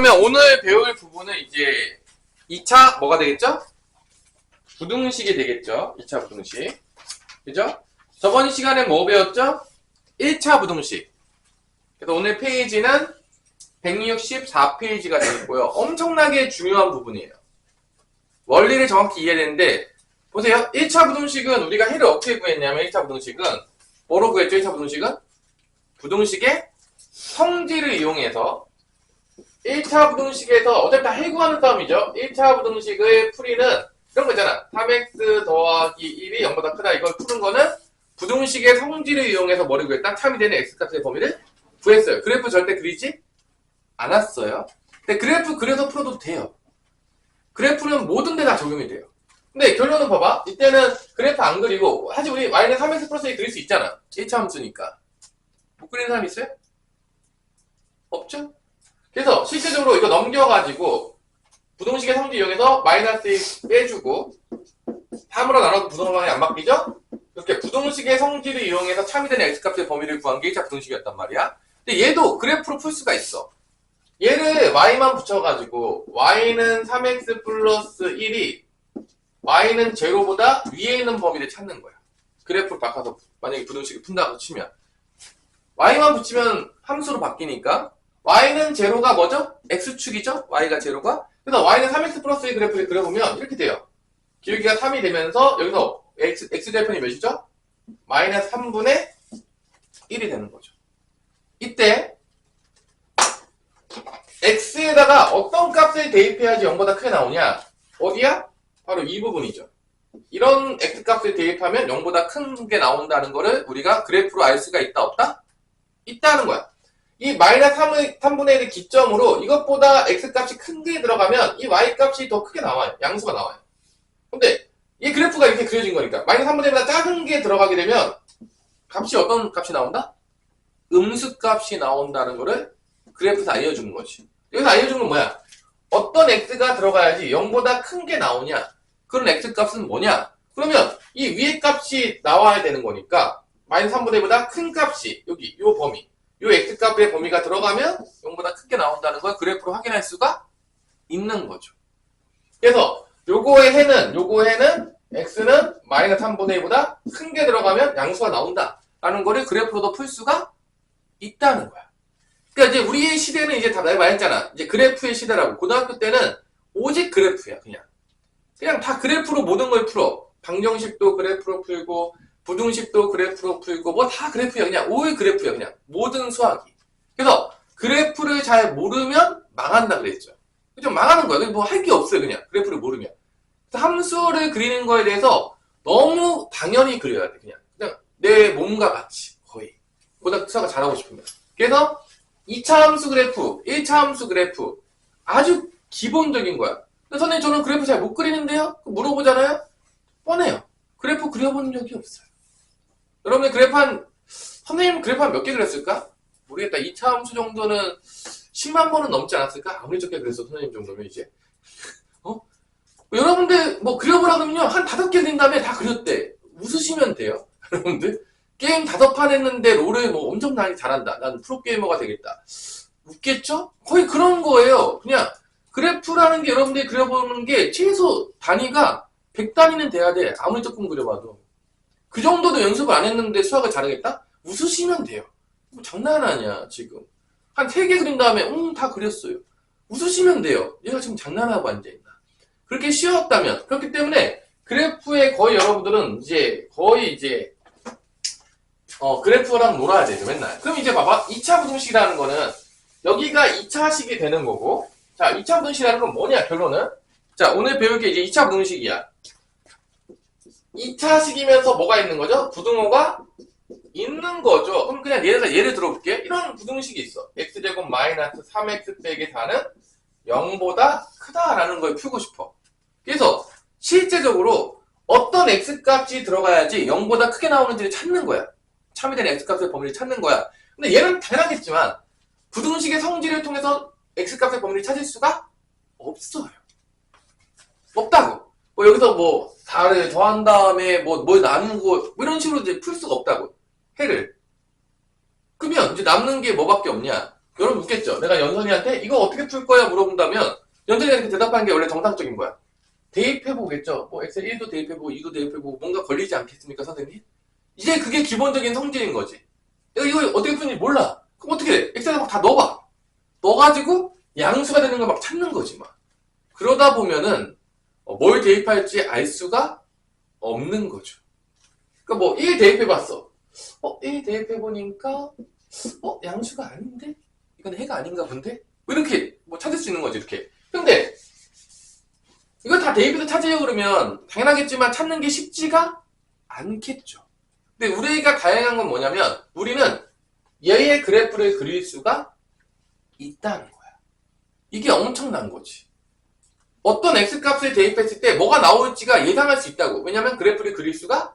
그러면 오늘 배울 부분은 이제 2차 뭐가 되겠죠? 부등식이 되겠죠? 2차 부등식. 그죠? 저번 시간에 뭐 배웠죠? 1차 부등식. 그래서 오늘 페이지는 164페이지가 되겠고요. 엄청나게 중요한 부분이에요. 원리를 정확히 이해해야 되는데, 보세요. 1차 부등식은 우리가 해를 어떻게 구했냐면, 1차 부등식은 뭐로 구했죠? 1차 부등식은? 부등식의 성질을 이용해서 1차 부등식에서 어차피 다 해구하는 싸움이죠. 1차 부등식의 풀이는 이런 거 있잖아. 3x 더하기 1이 0보다 크다. 이걸 푸는 거는 부등식의 성질을 이용해서 뭐를 구했다? 참이 되는 x값의 범위를 구했어요. 그래프 절대 그리지 않았어요. 근데 그래프 그려서 풀어도 돼요. 그래프는 모든 데 다 적용이 돼요. 근데 결론은 봐봐. 이때는 그래프 안 그리고 사실 우리 y는 3x 플러스 1 그릴 수 있잖아. 1차 함수니까. 못 그리는 사람 있어요? 없죠? 그래서 실제적으로 이거 넘겨가지고 부등식의 성질 이용해서 마이너스 1 빼주고 3으로 나눠도 부등방향이 안 바뀌죠? 이렇게 부등식의 성질을 이용해서 참이 되는 x값의 범위를 구한 게 1차 부등식이었단 말이야. 근데 얘도 그래프로 풀 수가 있어. 얘를 y만 붙여가지고 y는 3x 플러스 1이 y는 제로보다 위에 있는 범위를 찾는 거야. 그래프를 바꿔서 만약에 부등식을 푼다고 치면 y만 붙이면 함수로 바뀌니까 y는 제로가 뭐죠? x축이죠? y가 제로가. 그래서 y는 3x 플러스 1 그래프를 그려보면 이렇게 돼요. 기울기가 3이 되면서 여기서 x절편이 몇이죠? 마이너스 3분의 1이 되는 거죠. 이때 x에다가 어떤 값을 대입해야지 0보다 크게 나오냐? 어디야? 바로 이 부분이죠. 이런 x값을 대입하면 0보다 큰 게 나온다는 거를 우리가 그래프로 알 수가 있다 없다? 있다는 거야. 이 마이너스 3분의 1을 기점으로 이것보다 x값이 큰 게 들어가면 이 y값이 더 크게 나와요. 양수가 나와요. 근데 이 그래프가 이렇게 그려진 거니까 마이너스 3분의 1보다 작은 게 들어가게 되면 값이 어떤 값이 나온다? 음수값이 나온다는 거를 그래프에서 알려주는 거지. 여기서 알려주는 건 뭐야? 어떤 x가 들어가야지 0보다 큰 게 나오냐? 그런 x값은 뭐냐? 그러면 이 위에 값이 나와야 되는 거니까 마이너스 3분의 1보다 큰 값이 여기 요 범위 요 x값의 범위가 들어가면 0보다 크게 나온다는 걸 그래프로 확인할 수가 있는 거죠. 그래서 요거의 해는 x는 마이너스 3분의 1보다 큰 게 들어가면 양수가 나온다 라는 거를 그래프로도 풀 수가 있다는 거야. 그러니까 이제 우리의 시대는 이제 다 내가 말했잖아. 이제 그래프의 시대라고. 고등학교 때는 오직 그래프야. 그냥 다 그래프로 모든 걸 풀어. 방정식도 그래프로 풀고 부등식도 그래프로 풀고 뭐 다 그래프야. 그냥 올 그래프야. 그냥 모든 수학이. 그래서 그래프를 잘 모르면 망한다 그랬죠. 좀 망하는 거야. 뭐 할 게 없어요. 그냥 그래프를 모르면. 함수를 그리는 거에 대해서 너무 당연히 그려야 돼. 그냥 내 몸과 같이 거의. 고등학교 수학을 잘하고 싶으면. 그래서 2차 함수 그래프, 1차 함수 그래프 아주 기본적인 거야. 근데 선생님 저는 그래프 잘 못 그리는데요? 물어보잖아요? 뻔해요. 그래프 그려본 적이 없어요. 여러분들 선생님 그래프 한 몇 개 그렸을까? 모르겠다. 2차 함수 정도는 10만 번은 넘지 않았을까? 아무리 적게 그랬어, 선생님 정도면 이제. 여러분들 뭐 그려보라 그러면요. 한 5개 그린 다음에 다 그렸대. 웃으시면 돼요. 여러분들. 게임 5판 했는데 롤을 뭐 엄청나게 잘한다. 난 프로게이머가 되겠다. 웃겠죠? 거의 그런 거예요. 그냥 그래프라는 게 여러분들이 그려보는 게 최소 단위가 100단위는 돼야 돼. 아무리 조금 그려봐도. 그 정도도 연습을 안 했는데 수학을 잘하겠다? 웃으시면 돼요. 뭐 장난 아니야 지금. 한 3개 그린 다음에 다 그렸어요. 웃으시면 돼요. 얘가 지금 장난하고 앉아있나. 그렇게 쉬웠다면. 그렇기 때문에 그래프에 거의 여러분들은 거의 그래프랑 놀아야 되죠, 맨날. 그럼 이제 봐봐. 2차 부등식이라는 거는, 여기가 2차식이 되는 거고, 자, 2차 부등식이라는 건 뭐냐, 결론은? 자, 오늘 배울 게 이제 2차 부등식이야. 2차식이면서 뭐가 있는 거죠? 부등호가 있는 거죠. 그럼 그냥 예를 들어볼게. 이런 부등식이 있어. x제곱 마이너스 3x 빼기 4는 0보다 크다라는 걸 풀고 싶어. 그래서, 실제적으로 어떤 x값이 들어가야지 0보다 크게 나오는지를 찾는 거야. 참이 되는 x값의 범위를 찾는 거야. 근데 얘는 당연하겠지만 부등식의 성질을 통해서 x값의 범위를 찾을 수가 없어요. 없다고. 뭐 여기서 뭐 4를 더한 다음에 뭐 나누고 뭐 이런 식으로 이제 풀 수가 없다고. 해를. 그러면 이제 남는 게 뭐밖에 없냐? 여러분 묻겠죠? 내가 연선이한테 이거 어떻게 풀 거야? 물어본다면 연선이가 이렇게 대답하는 게 원래 정상적인 거야. 대입해보겠죠? 뭐 엑셀 1도 대입해보고 2도 대입해보고 뭔가 걸리지 않겠습니까, 선생님? 이제 그게 기본적인 성질인 거지. 내가 이거 어떻게 푸는지 몰라. 그럼 어떻게 해? 엑셀에 막 다 넣어봐. 넣어가지고 양수가 되는 걸 막 찾는 거지, 막. 그러다 보면은 뭘 대입할지 알 수가 없는 거죠. 그러니까 뭐 1 대입해봤어. 1 대입해보니까 양수가 아닌데? 이건 해가 아닌가 본데? 뭐 이렇게 뭐 찾을 수 있는 거지, 이렇게. 근데 이거 다 대입해서 찾으려고 그러면 당연하겠지만 찾는 게 쉽지가 않겠죠. 근데 우리가 다양한 건 뭐냐면 우리는 얘의 그래프를 그릴 수가 있다는 거야. 이게 엄청난 거지. 어떤 x값을 대입했을 때 뭐가 나올지가 예상할 수 있다고. 왜냐면 그래프를 그릴 수가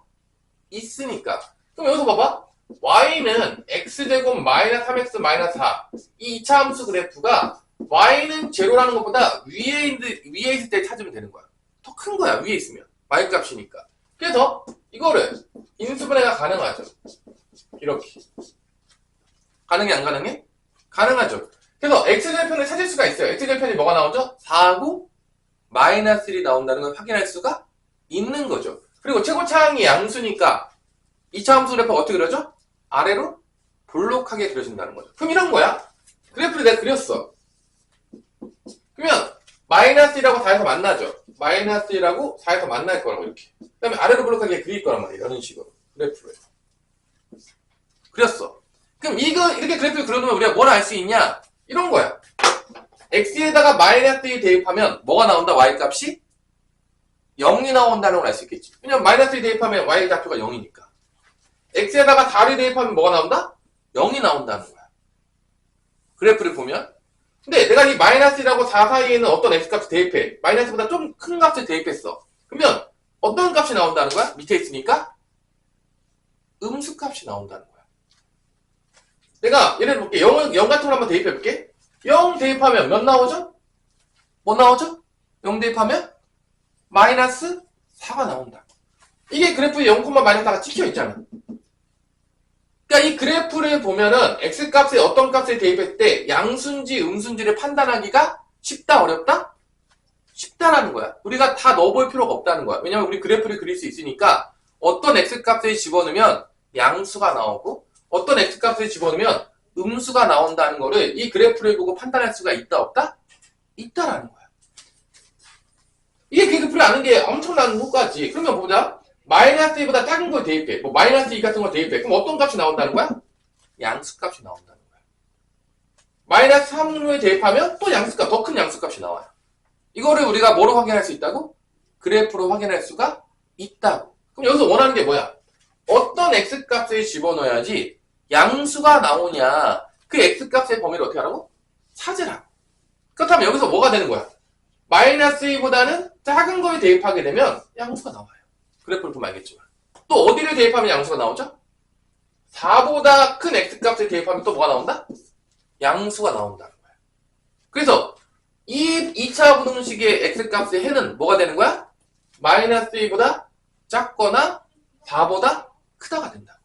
있으니까. 그럼 여기서 봐봐. y는 x제곱 마이너스 3x 마이너스 4. 이 2차 함수 그래프가 y는 제로라는 것보다 위에 있을 때 찾으면 되는 거야. 더 큰 거야, 위에 있으면. y 값이니까. 그래서 이거를 인수분해가 가능하죠. 이렇게. 가능해, 안 가능해? 가능하죠. 그래서 x절편을 찾을 수가 있어요. x절편이 뭐가 나오죠? 4하고 마이너스 1이 나온다는 걸 확인할 수가 있는 거죠. 그리고 최고차항이 양수니까 2차 함수 그래프가 어떻게 그려져? 아래로 볼록하게 그려진다는 거죠. 그럼 이런 거야. 그래프를 내가 그렸어. 그러면 마이너스 1하고 4에서 만나죠. 마이너스 1하고 4에서 만날 거라고 이렇게. 그 다음에 아래로 볼록하게 그릴 거란 말이에요. 이런 식으로. 그래프를. 그렸어. 그럼 이렇게 그래프를 그려놓으면 우리가 뭘 알 수 있냐? 이런 거야. x에다가 마이너스 1 대입하면 뭐가 나온다? y값이 0이 나온다는 걸 알 수 있겠지. 왜냐면 마이너스 1 대입하면 y 좌표가 0이니까. x에다가 4를 대입하면 뭐가 나온다? 0이 나온다는 거야. 그래프를 보면. 근데 내가 이 마이너스 1하고 4 사이에는 어떤 x값을 대입해. 마이너스보다 좀 큰 값을 대입했어. 그러면 어떤 값이 나온다는 거야? 밑에 있으니까 음수값이 나온다는 거야. 내가 예를 들어볼게. 0 같은 걸 한번 대입해볼게. 0 대입하면 몇 나오죠? 뭐 나오죠? 0 대입하면 마이너스 4가 나온다. 이게 그래프에 0, 마이너스 4가 찍혀있잖아. 그러니까 이 그래프를 보면은 x값에 어떤 값을 대입했을 때 양수인지 음수인지를 판단하기가 쉽다, 어렵다? 쉽다라는 거야. 우리가 다 넣어볼 필요가 없다는 거야. 왜냐면 우리 그래프를 그릴 수 있으니까 어떤 x값을 집어넣으면 양수가 나오고 어떤 x값을 집어넣으면 음수가 나온다는 거를 이 그래프를 보고 판단할 수가 있다, 없다? 있다라는 거야. 이게 그래프를 아는 게 엄청난 효과지. 그러면 보자. 마이너스 2보다 작은 걸 대입해. 뭐 마이너스 2 같은 걸 대입해. 그럼 어떤 값이 나온다는 거야? 양수값이 나온다는 거야. 마이너스 3을 대입하면 또 양수값, 더 큰 양수값이 나와요. 이거를 우리가 뭐로 확인할 수 있다고? 그래프로 확인할 수가 있다고. 그럼 여기서 원하는 게 뭐야? 어떤 x값을 집어넣어야지 양수가 나오냐. 그 x값의 범위를 어떻게 하라고? 찾으라고. 그렇다면 여기서 뭐가 되는 거야? 마이너스 2보다는 작은 거에 대입하게 되면 양수가 나와요. 그래프를 보면 알겠지만. 또 어디를 대입하면 양수가 나오죠? 4보다 큰 x값을 대입하면 또 뭐가 나온다? 양수가 나온다는 거야. 그래서 이 2차 부등식의 x값의 해는 뭐가 되는 거야? 마이너스 2보다 작거나 4보다 크다가 된다.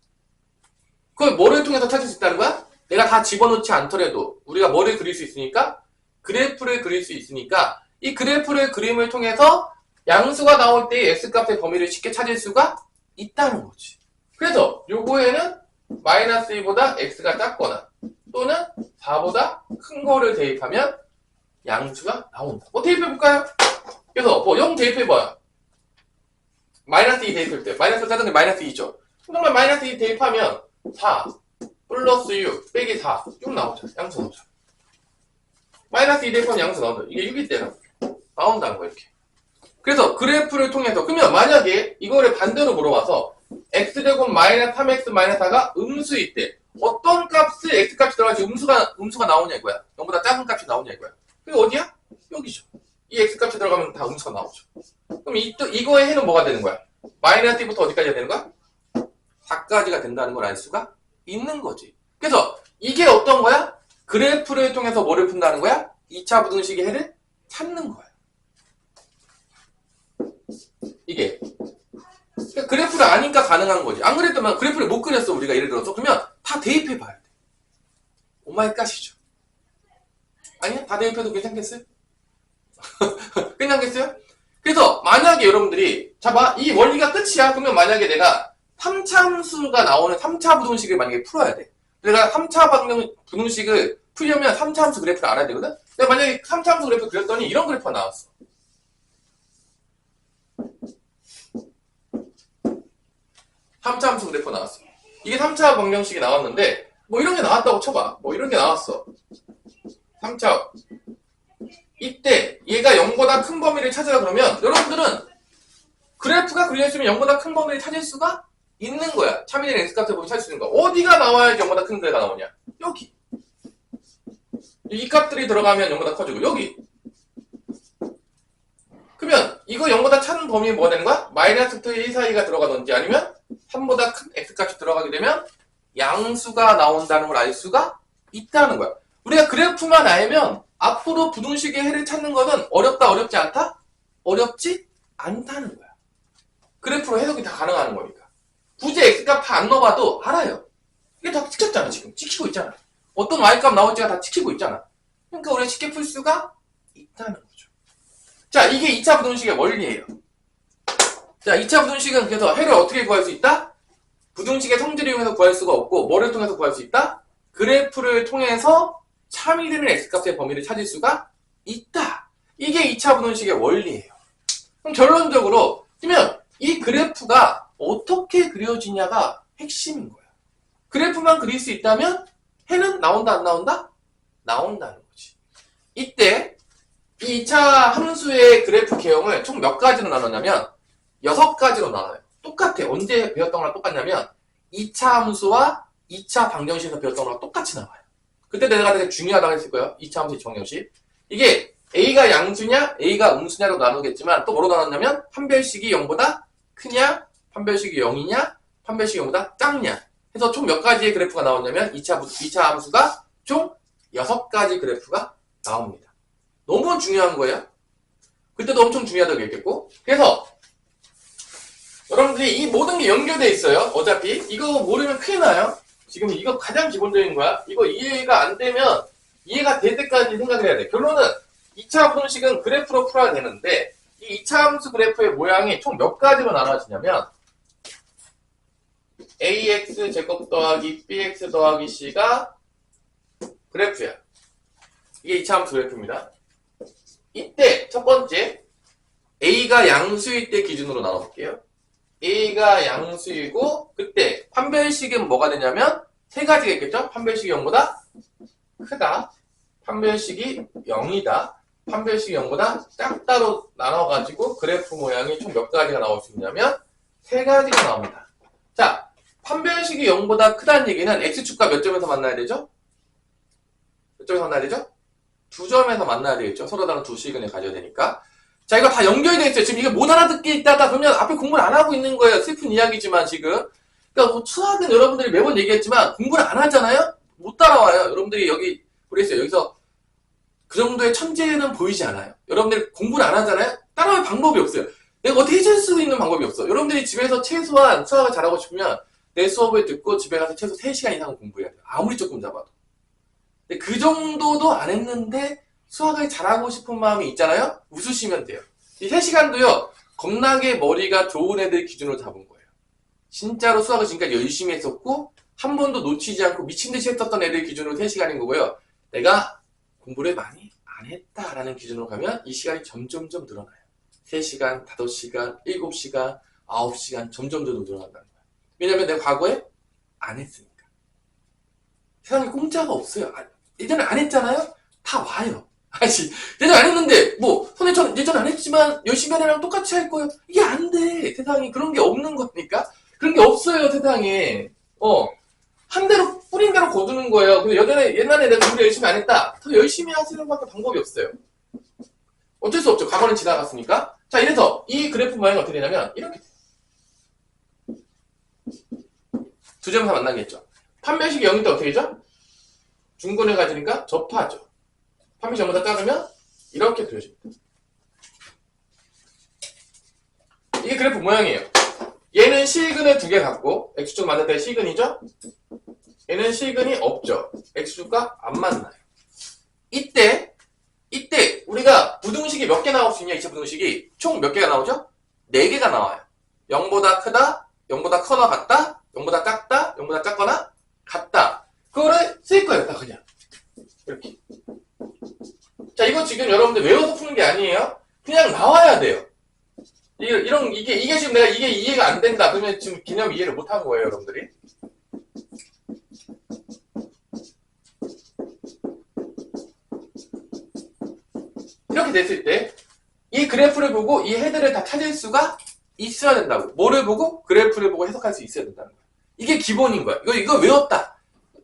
그걸 뭐를 통해서 찾을 수 있다는 거야? 내가 다 집어넣지 않더라도 우리가 뭐를 그릴 수 있으니까? 그래프를 그릴 수 있으니까 이 그래프를 그림을 통해서 양수가 나올 때의 x값의 범위를 쉽게 찾을 수가 있다는 거지. 그래서 요거에는 마이너스 2보다 x가 작거나 또는 4보다 큰 거를 대입하면 양수가 나온다. 대입해볼까요? 그래서 0 대입해봐요. 마이너스 2 대입할 때 마이너스 작은 게 마이너스 2죠. 정말 마이너스 2 대입하면 4 플러스 6 빼기 4 6 나오죠. 양수 나오죠. 마이너스 2 대입하면 양수 나오죠. 이게 6일 때는 나온다는 거예요. 이렇게. 그래서 그래프를 통해서 그러면 만약에 이거를 반대로 물어봐서 x제곱 마이너스 3x 마이너스 4가 음수일 때 어떤 값을 x값이 들어가지 음수가 나오냐 이거야. 0보다 작은 값이 나오냐 이거야. 그게 어디야? 여기죠. 이 x값이 들어가면 다 음수가 나오죠. 그럼 이거의 해는 뭐가 되는 거야? 마이너스 2부터 어디까지가 되는 거야? 4까지가 된다는 걸 알 수가 있는 거지. 그래서 이게 어떤 거야? 그래프를 통해서 뭐를 푼다는 거야? 2차 부등식의 해를 찾는 거야. 이게. 그러니까 그래프를 아니까 가능한 거지. 안 그랬다면 그래프를 못 그렸어, 우리가 예를 들어서. 그러면 다 대입해 봐야 돼. 오마이갓이죠. 아니야? 다 대입해도 괜찮겠어요? 괜찮겠어요? 그래서 만약에 여러분들이 자 이 원리가 끝이야. 그러면 만약에 내가 3차 함수가 나오는 3차 부등식을 만약에 풀어야 돼. 내가 3차 부등식을 풀려면 3차 함수 그래프를 알아야 되거든? 내가 만약에 3차 함수 그래프 그렸더니 이런 그래프가 나왔어. 3차 함수 그래프 나왔어. 이게 3차 방정식이 나왔는데 뭐 이런 게 나왔다고 쳐봐. 뭐 이런 게 나왔어. 3차. 이때 얘가 0보다 큰 범위를 찾으라 그러면 여러분들은 그래프가 그려있으면 0보다 큰 범위를 찾을 수가 있는 거야. 참이된 x값을 보면 찾을 수 있는 거야. 어디가 나와야지 0보다 큰 데가 나오냐? 여기. 이 값들이 들어가면 0보다 커지고 여기. 그러면 이거 0보다 작은 범위는 뭐가 되는 거야? 마이너스부터 1 사이가 들어가든지 아니면 3보다 큰 x값이 들어가게 되면 양수가 나온다는 걸 알 수가 있다는 거야. 우리가 그래프만 알면 앞으로 부등식의 해를 찾는 것은 어렵다 어렵지 않다? 어렵지 않다는 거야. 그래프로 해석이 다 가능한 거니까. 굳이 x값 다 안 넣어봐도 알아요. 이게 다 찍혔잖아 지금. 찍히고 있잖아. 어떤 y값 나올지가 다 찍히고 있잖아. 그러니까 우리가 쉽게 풀 수가 있다는 거죠. 자, 이게 2차 부등식의 원리예요. 자, 2차 부등식은 그래서 해를 어떻게 구할 수 있다? 부등식의 성질을 이용해서 구할 수가 없고 뭐를 통해서 구할 수 있다? 그래프를 통해서 참이되는 x값의 범위를 찾을 수가 있다. 이게 2차 부등식의 원리예요. 그럼 결론적으로 그러면 이 그래프가 어떻게 그려지냐가 핵심인 거야. 그래프만 그릴 수 있다면 해는 나온다 안 나온다? 나온다는 거지. 이때 이 2차 함수의 그래프 개형을 총 몇 가지로 나눴냐면 6가지로 나눠요. 똑같아. 언제 배웠던 거랑 똑같냐면 2차 함수와 2차 방정식에서 배웠던 거랑 똑같이 나와요. 그때 내가 되게 중요하다고 했을 거예요. 2차 함수 2차 방정식. 이게 A가 양수냐 A가 음수냐로 나누겠지만 또 뭐로 나눴냐면 판별식이 0보다 크냐 판별식이 0이냐 판별식이 0보다 작냐 해서 총 몇 가지의 그래프가 나오냐면 2차 함수가 총 6가지 그래프가 나옵니다. 너무 중요한 거예요. 그때도 엄청 중요하다고 얘기했고 그래서 여러분들이 이 모든 게 연결되어 있어요. 어차피 이거 모르면 큰일 나요. 지금 이거 가장 기본적인 거야. 이거 이해가 안 되면 이해가 될 때까지 생각을 해야 돼. 결론은 2차 부등식은 그래프로 풀어야 되는데 이 2차 함수 그래프의 모양이 총 몇 가지로 나눠지냐면 ax 제곱 더하기 bx 더하기 c가 그래프야. 이게 2차 함수 그래프입니다. 이때 첫 번째 a가 양수일 때 기준으로 나눠볼게요. a가 양수이고 그때 판별식은 뭐가 되냐면 세 가지가 있겠죠? 판별식이 0보다 크다. 판별식이 0이다. 판별식이 0보다 작다로 나눠가지고 그래프 모양이 총 몇 가지가 나올 수 있냐면 세 가지가 나옵니다. 자, 판별식이 0보다 크다는 얘기는 x축과 몇 점에서 만나야 되죠? 몇 점에서 만나야 되죠? 2점에서 만나야 되겠죠? 서로 다른 두 시그널을 가져야 되니까. 자, 이거 다 연결이 되어 있어요. 지금 이게 못 알아듣게 있다가 그러면 앞에 공부를 안 하고 있는 거예요. 슬픈 이야기지만 지금. 그러니까 뭐 수학은 여러분들이 매번 얘기했지만 공부를 안 하잖아요? 못 따라와요. 여러분들이 여기 그랬어요. 여기서 그 정도의 천재는 보이지 않아요. 여러분들이 공부를 안 하잖아요? 따라올 방법이 없어요. 내가 어떻게 해줄 수 있는 방법이 없어. 여러분들이 집에서 최소한 수학을 잘하고 싶으면 내 수업을 듣고 집에 가서 최소 3시간 이상은 공부해야 돼요. 아무리 조금 잡아도. 근데 그 정도도 안 했는데 수학을 잘하고 싶은 마음이 있잖아요? 웃으시면 돼요. 이 3시간도요, 겁나게 머리가 좋은 애들 기준으로 잡은 거예요. 진짜로 수학을 지금까지 열심히 했었고, 한 번도 놓치지 않고 미친듯이 했었던 애들 기준으로 3시간인 거고요. 내가 공부를 많이 안 했다라는 기준으로 가면 이 시간이 점점점 늘어나요. 3시간, 5시간, 7시간, 9시간 점점 더 늘어난다는 거예요. 왜냐면 내가 과거에 안 했으니까. 세상에 공짜가 없어요. 예전에 안 했잖아요? 다 와요. 아니, 예전에 안 했는데, 뭐, 선생님, 예전에 안 했지만, 열심히 한 애랑 똑같이 할 거예요. 이게 안 돼. 세상에 그런 게 없는 거니까. 그런 게 없어요, 세상에. 한 대로, 뿌린 대로 거두는 거예요. 근데 옛날에 내가 공부 열심히 안 했다. 더 열심히 하시는 밖에 방법이 없어요. 어쩔 수 없죠. 과거는 지나갔으니까. 자, 이래서, 이 그래프 모양이 어떻게 되냐면, 이렇게 돼요. 두 점에서 만나겠죠. 판별식이 0일 때 어떻게 되죠? 중근을 가지니까 접하죠. 판별식 0보다 작으면 이렇게 그려집니다. 이게 그래프 모양이에요. 얘는 실근을 2개 갖고 x축 만들 때 실근이죠? 얘는 실근이 없죠. x축과 안 만나요. 이때 이때 우리가 부등식이 몇 개 나올 수 있냐? 2차 부등식이 총 몇 개가 나오죠? 4개가 나와요. 0보다 크다, 0보다 커나 같다, 0보다 작다, 0보다 작거나 같다. 그거를 쓸 거예요. 딱 그냥 이렇게. 자, 이거 지금 여러분들 외워서 푸는 게 아니에요. 그냥 나와야 돼요. 이게 지금 내가 이게 이해가 안 된다. 그러면 지금 개념 이해를 못 한 거예요, 여러분들이. 이렇게 됐을 때, 이 그래프를 보고 이 헤드를 다 찾을 수가 있어야 된다고. 뭐를 보고? 그래프를 보고 해석할 수 있어야 된다는 거야. 이게 기본인 거야. 이거 외웠다.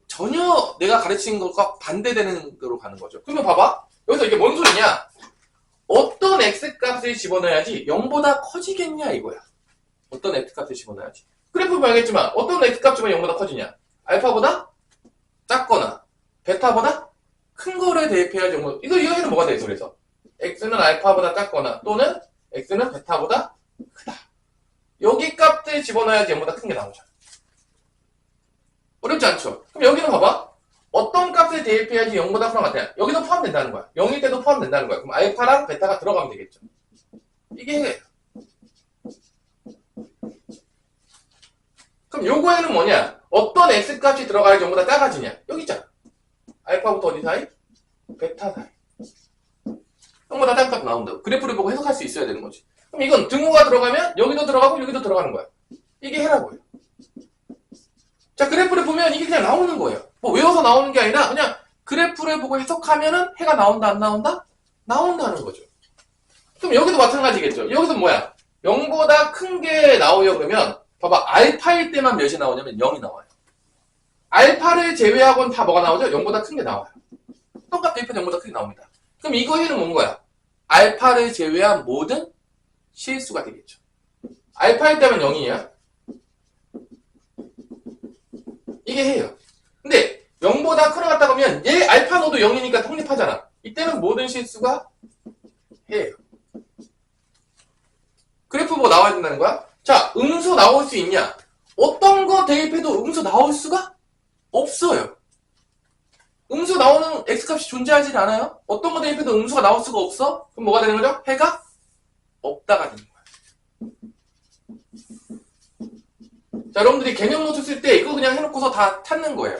전혀 내가 가르치는 것과 반대되는 거로 가는 거죠. 그러면 봐봐. 여기서 이게 뭔 소리냐? 어떤 x값을 집어넣어야지 0보다 커지겠냐 이거야. 어떤 x값을 집어넣어야지. 그래프 보면 알겠지만 어떤 x값 집어넣으면 0보다 커지냐? 알파보다 작거나 베타보다 큰 거를 대입해야지 0보다. 이거 해는 뭐가 돼? 그래서 x는 알파보다 작거나 또는 x는 베타보다 크다. 여기 값들 집어넣어야지 0보다 큰 게 나오잖아. 어렵지 않죠? 그럼 여기는 봐봐. 어떤 값을 대입해야지 0보다 크나 같아? 여기도 포함된다는 거야. 0일 때도 포함된다는 거야. 그럼 알파랑 베타가 들어가면 되겠죠. 이게 그럼 요거에는 뭐냐? 어떤 x값이 들어가야지 0보다 작아지냐? 여기 있잖아. 알파부터 어디 사이? 베타 사이. 0보다 작은 값 나온다고. 그래프를 보고 해석할 수 있어야 되는 거지. 그럼 이건 등호가 들어가면 여기도 들어가고 여기도 들어가는 거야. 이게 해라고요. 자, 그래프를 보면 이게 그냥 나오는 거예요. 뭐 외워서 나오는 게 아니라 그냥 그래프를 보고 해석하면은 해가 나온다 안 나온다? 나온다는 거죠. 그럼 여기도 마찬가지겠죠. 여기서 뭐야? 0보다 큰 게 나오려 그러면 봐봐. 알파일 때만 몇이 나오냐면 0이 나와요. 알파를 제외하고는 다 뭐가 나오죠? 0보다 큰 게 나와요. 똑같은 대입은 0보다 크게 나옵니다. 그럼 이거 해는 뭔 거야? 알파를 제외한 모든 실수가 되겠죠. 알파일 때면 0이에요. 이게 해요. 근데 0보다 크나 같다 그러면 얘 알파 노도 0이니까 성립하잖아. 이때는 모든 실수가 해요. 그래프 뭐 나와야 된다는 거야? 자, 음수 나올 수 있냐? 어떤 거 대입해도 음수 나올 수가 없어요. 음수 나오는 x값이 존재하지 않아요? 어떤 거 대입해도 음수가 나올 수가 없어? 그럼 뭐가 되는 거죠? 해가 없다가 되는 거야. 자, 여러분들이 개념 노트 쓸 때 이거 그냥 해놓고서 다 찾는 거예요.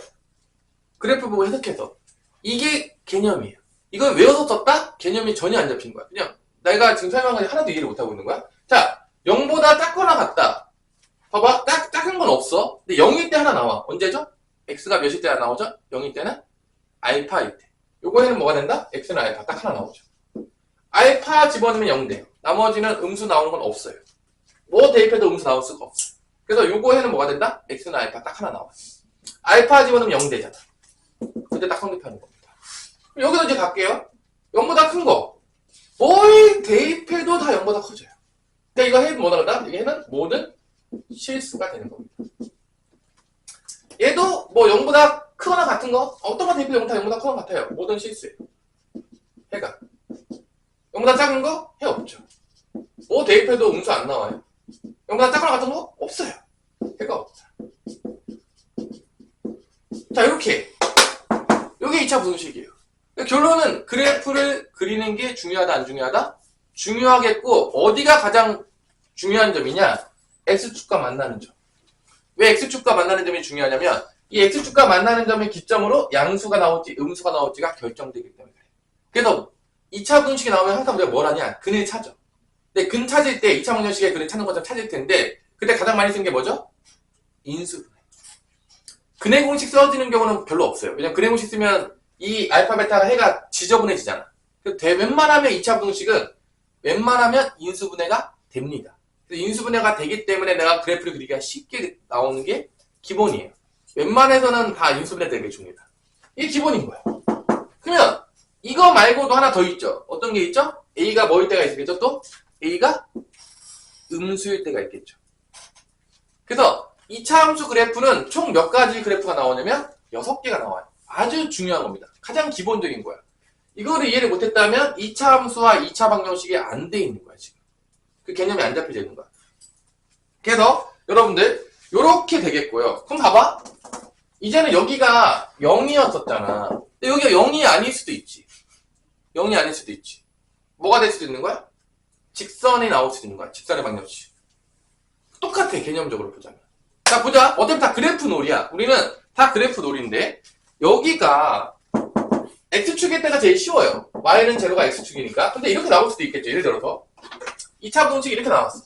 그래프 보고 해석해서. 이게 개념이에요. 이걸 외워서 썼다? 개념이 전혀 안 잡힌 거야. 그냥 내가 지금 설명한 거 하나도 이해를 못하고 있는 거야. 자, 0보다 작거나 같다. 봐봐. 작은 건 없어. 근데 0일 때 하나 나와. 언제죠? x가 몇일 때 나오죠? 0일 때는 알파일 때. 요거에는 뭐가 된다? x는 알파. 딱 하나 나오죠. 알파 집어넣으면 0 돼요. 나머지는 음수 나오는 건 없어요. 뭐 대입해도 음수 나올 수가 없어. 그래서 요거에는 뭐가 된다? x는 알파 딱 하나 나와. 알파 집어넣으면 0 되잖아. 그때 딱 성립하는 겁니다. 여기서 이제 갈게요. 0보다 큰 거. 뭘 대입해도 다 0보다 커져요. 근데 이거 해는 뭐라 그러다? 이게 해는 모든 실수가 되는 겁니다. 얘도 뭐 0보다 크거나 같은 거? 어떤 거 대입해도 0보다 크거나 같아요. 모든 실수예요. 해가. 0보다 작은 거? 해 없죠. 뭐 대입해도 음수 안 나와요. 0보다 작거나 같은 거? 없어요. 해가 없다. 자, 이렇게. 요게 2차 부등식이에요. 결론은 그래프를 그리는 게 중요하다, 안 중요하다? 중요하겠고, 어디가 가장 중요한 점이냐? X축과 만나는 점. 왜 X축과 만나는 점이 중요하냐면, 이 X축과 만나는 점을 기점으로 양수가 나올지, 음수가 나올지가 결정되기 때문에. 그래서 2차 부등식이 나오면 항상 우리가 뭘 하냐? 근을 찾아. 근데 근 찾을 때 2차 방정식의 근을 찾는 것처럼 찾을 텐데, 그때 가장 많이 쓰는 게 뭐죠? 인수분해. 근의 공식 써지는 경우는 별로 없어요. 왜냐면 근의 공식 쓰면 이 알파 베타가 해가 지저분해지잖아. 웬만하면 2차 부등식은 웬만하면 인수분해가 됩니다. 인수분해가 되기 때문에 내가 그래프를 그리기가 쉽게 나오는 게 기본이에요. 웬만해서는 다 인수분해 되게 줍니다. 이게 기본인 거야. 그러면 이거 말고도 하나 더 있죠. 어떤 게 있죠? A가 뭐일 때가 있겠죠? 또 A가 음수일 때가 있겠죠. 그래서 2차 함수 그래프는 총 몇 가지 그래프가 나오냐면 6개가 나와요. 아주 중요한 겁니다. 가장 기본적인 거야. 이거를 이해를 못했다면 2차 함수와 2차 방정식이 안 돼 있는 거야, 지금. 그 개념이 안 잡혀져 있는 거야. 그래서 여러분들 요렇게 되겠고요. 그럼 봐봐. 이제는 여기가 0이었었잖아. 근데 여기가 0이 아닐 수도 있지. 0이 아닐 수도 있지. 뭐가 될 수도 있는 거야? 직선이 나올 수도 있는 거야. 직선의 방정식. 똑같아, 개념적으로 보자면. 자, 보자. 어차피 다 그래프 놀이야. 우리는 다 그래프 놀이인데, 여기가 X축일 때가 제일 쉬워요. Y는 제로가 X축이니까. 근데 이렇게 나올 수도 있겠죠. 예를 들어서 2차 부동식이 이렇게 나왔어.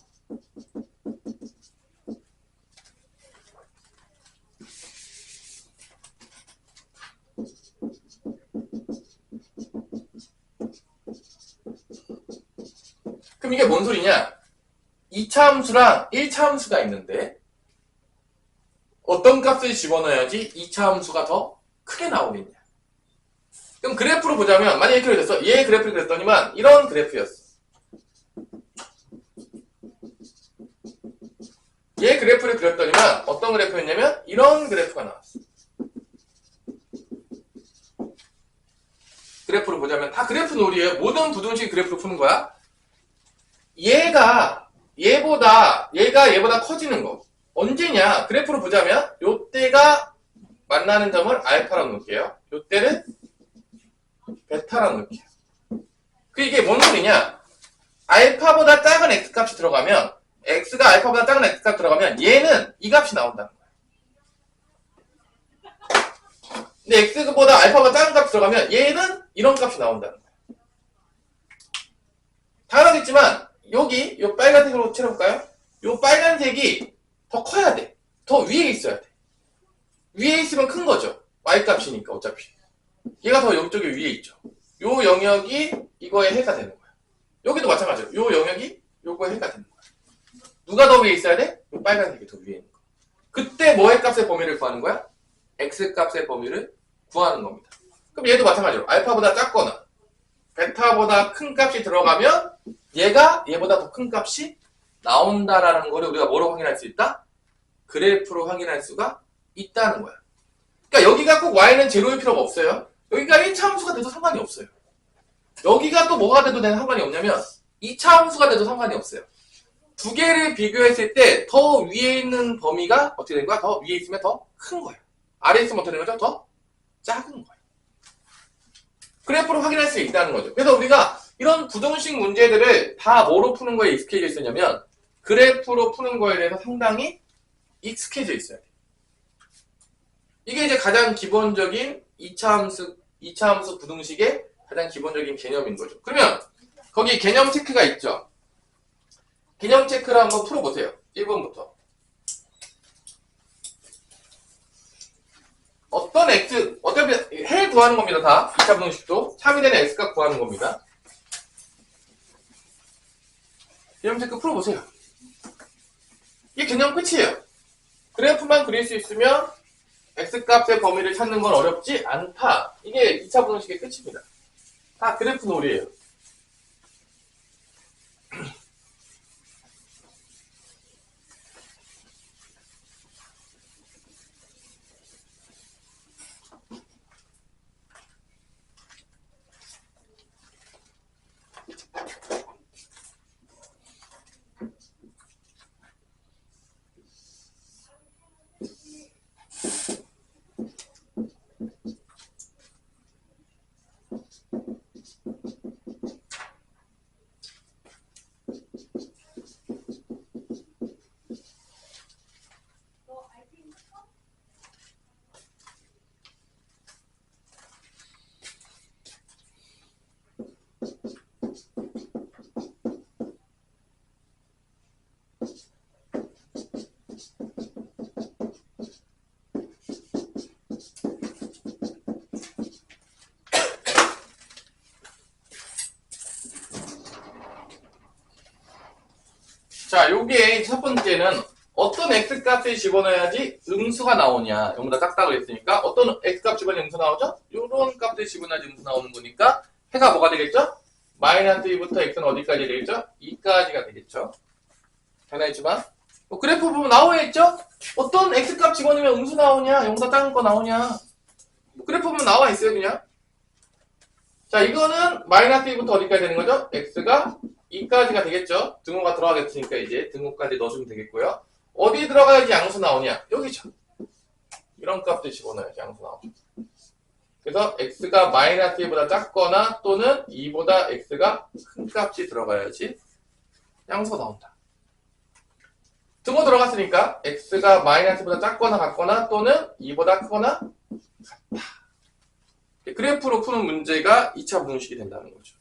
그럼 이게 뭔 소리냐? 2차 함수랑 1차 함수가 있는데 어떤 값을 집어넣어야지 2차 함수가 더 크게 나오겠냐? 그럼 그래프로 보자면 만약에 이렇게 됐어. 얘 그래프를 그렸더니만 이런 그래프였어. 얘 그래프를 그렸더니만 어떤 그래프였냐면 이런 그래프가 나왔어. 그래프를 보자면 다 그래프 놀이에요. 모든 부등식 그래프로 푸는 거야. 얘가 얘보다 커지는 거. 언제냐? 그래프로 보자면 요때가 만나는 점을 알파라고 놓을게요. 요때는 베타라고 놓을게요. 그 이게 뭔 소리냐? 알파보다 작은 x값이 들어가면 x가 알파보다 작은 x값 들어가면 얘는 이 값이 나온다는 거야. 근데 x보다 알파보다 작은 값이 들어가면 얘는 이런 값이 나온다는 거야. 당연하겠지만 여기 요 빨간색으로 칠해볼까요? 요 빨간색이 더 커야 돼. 더 위에 있어야 돼. 위에 있으면 큰 거죠. y값이니까 어차피. 얘가 더 이쪽에 위에 있죠. 요 영역이 이거에 해가 되는 거야. 여기도 마찬가지로 요 영역이 요거에 해가 되는 거야. 누가 더 위에 있어야 돼? 요 빨간색이 더 위에 있는 거. 그때 뭐의 값의 범위를 구하는 거야? x 값의 범위를 구하는 겁니다. 그럼 얘도 마찬가지로 알파보다 작거나 베타보다 큰 값이 들어가면 얘가 얘보다 더 큰 값이 나온다라는 거를 우리가 뭐로 확인할 수 있다? 그래프로 확인할 수가 있다는 거야. 그러니까 여기가 꼭 y는 제로일 필요가 없어요. 여기가 1차 함수가 돼도 상관이 없어요. 여기가 또 뭐가 돼도 되는 상관이 없냐면 2차 함수가 돼도 상관이 없어요. 두 개를 비교했을 때 더 위에 있는 범위가 어떻게 되는 거야? 더 위에 있으면 더 큰 거예요. 아래에 있으면 어떻게 되는 거죠? 더 작은 거예요. 그래프로 확인할 수 있다는 거죠. 그래서 우리가 이런 부등식 문제들을 다 뭐로 푸는 거에 익숙해져 있었냐면 그래프로 푸는 거에 대해서 상당히 익숙해져 있어야 돼요. 이게 이제 가장 기본적인 2차 함수 부등식의 가장 기본적인 개념인 거죠. 그러면 거기 개념 체크가 있죠. 개념 체크를 한번 풀어보세요. 1번부터. 어떤 x, 어차피 해 구하는 겁니다. 다 2차 부등식도 참이 되는 x값 구하는 겁니다. 개념 체크 풀어보세요. 이게 개념 끝이에요. 그래프만 그릴 수 있으면 x값의 범위를 찾는 건 어렵지 않다. 이게 2차 부등식의 끝입니다. 다 그래프 놀이에요. 자, 요게 첫 번째는 어떤 x값을 집어넣어야지 음수가 나오냐. 0보다 작다고 했으니까 어떤 x값 집어넣으면 음수 나오죠? 요런 값을 집어넣어야지 음수 나오는 거니까 해가 뭐가 되겠죠? 마이너스 2부터 x는 어디까지 되겠죠? 2까지가 되겠죠. 변화했지만 그래프 보면 나와있죠? 어떤 x값 집어넣으면 음수 나오냐? 0보다 작은 거 나오냐? 그래프 보면 나와 있어요, 그냥. 자, 이거는 마이너스 2부터 어디까지 되는 거죠? x가 2까지가 되겠죠? 등호가 들어가겠으니까 이제 등호까지 넣어주면 되겠고요. 어디 들어가야지 양수 나오냐? 여기죠. 이런 값들 집어넣어야지 양수 나오죠. 그래서 x가 마이너스 1보다 작거나 또는 2보다 x가 큰 값이 들어가야지 양수가 나온다. 등호 들어갔으니까 x가 마이너스 1보다 작거나 같거나 또는 2보다 크거나 같다. 그래프로 푸는 문제가 2차 분식이 된다는 거죠.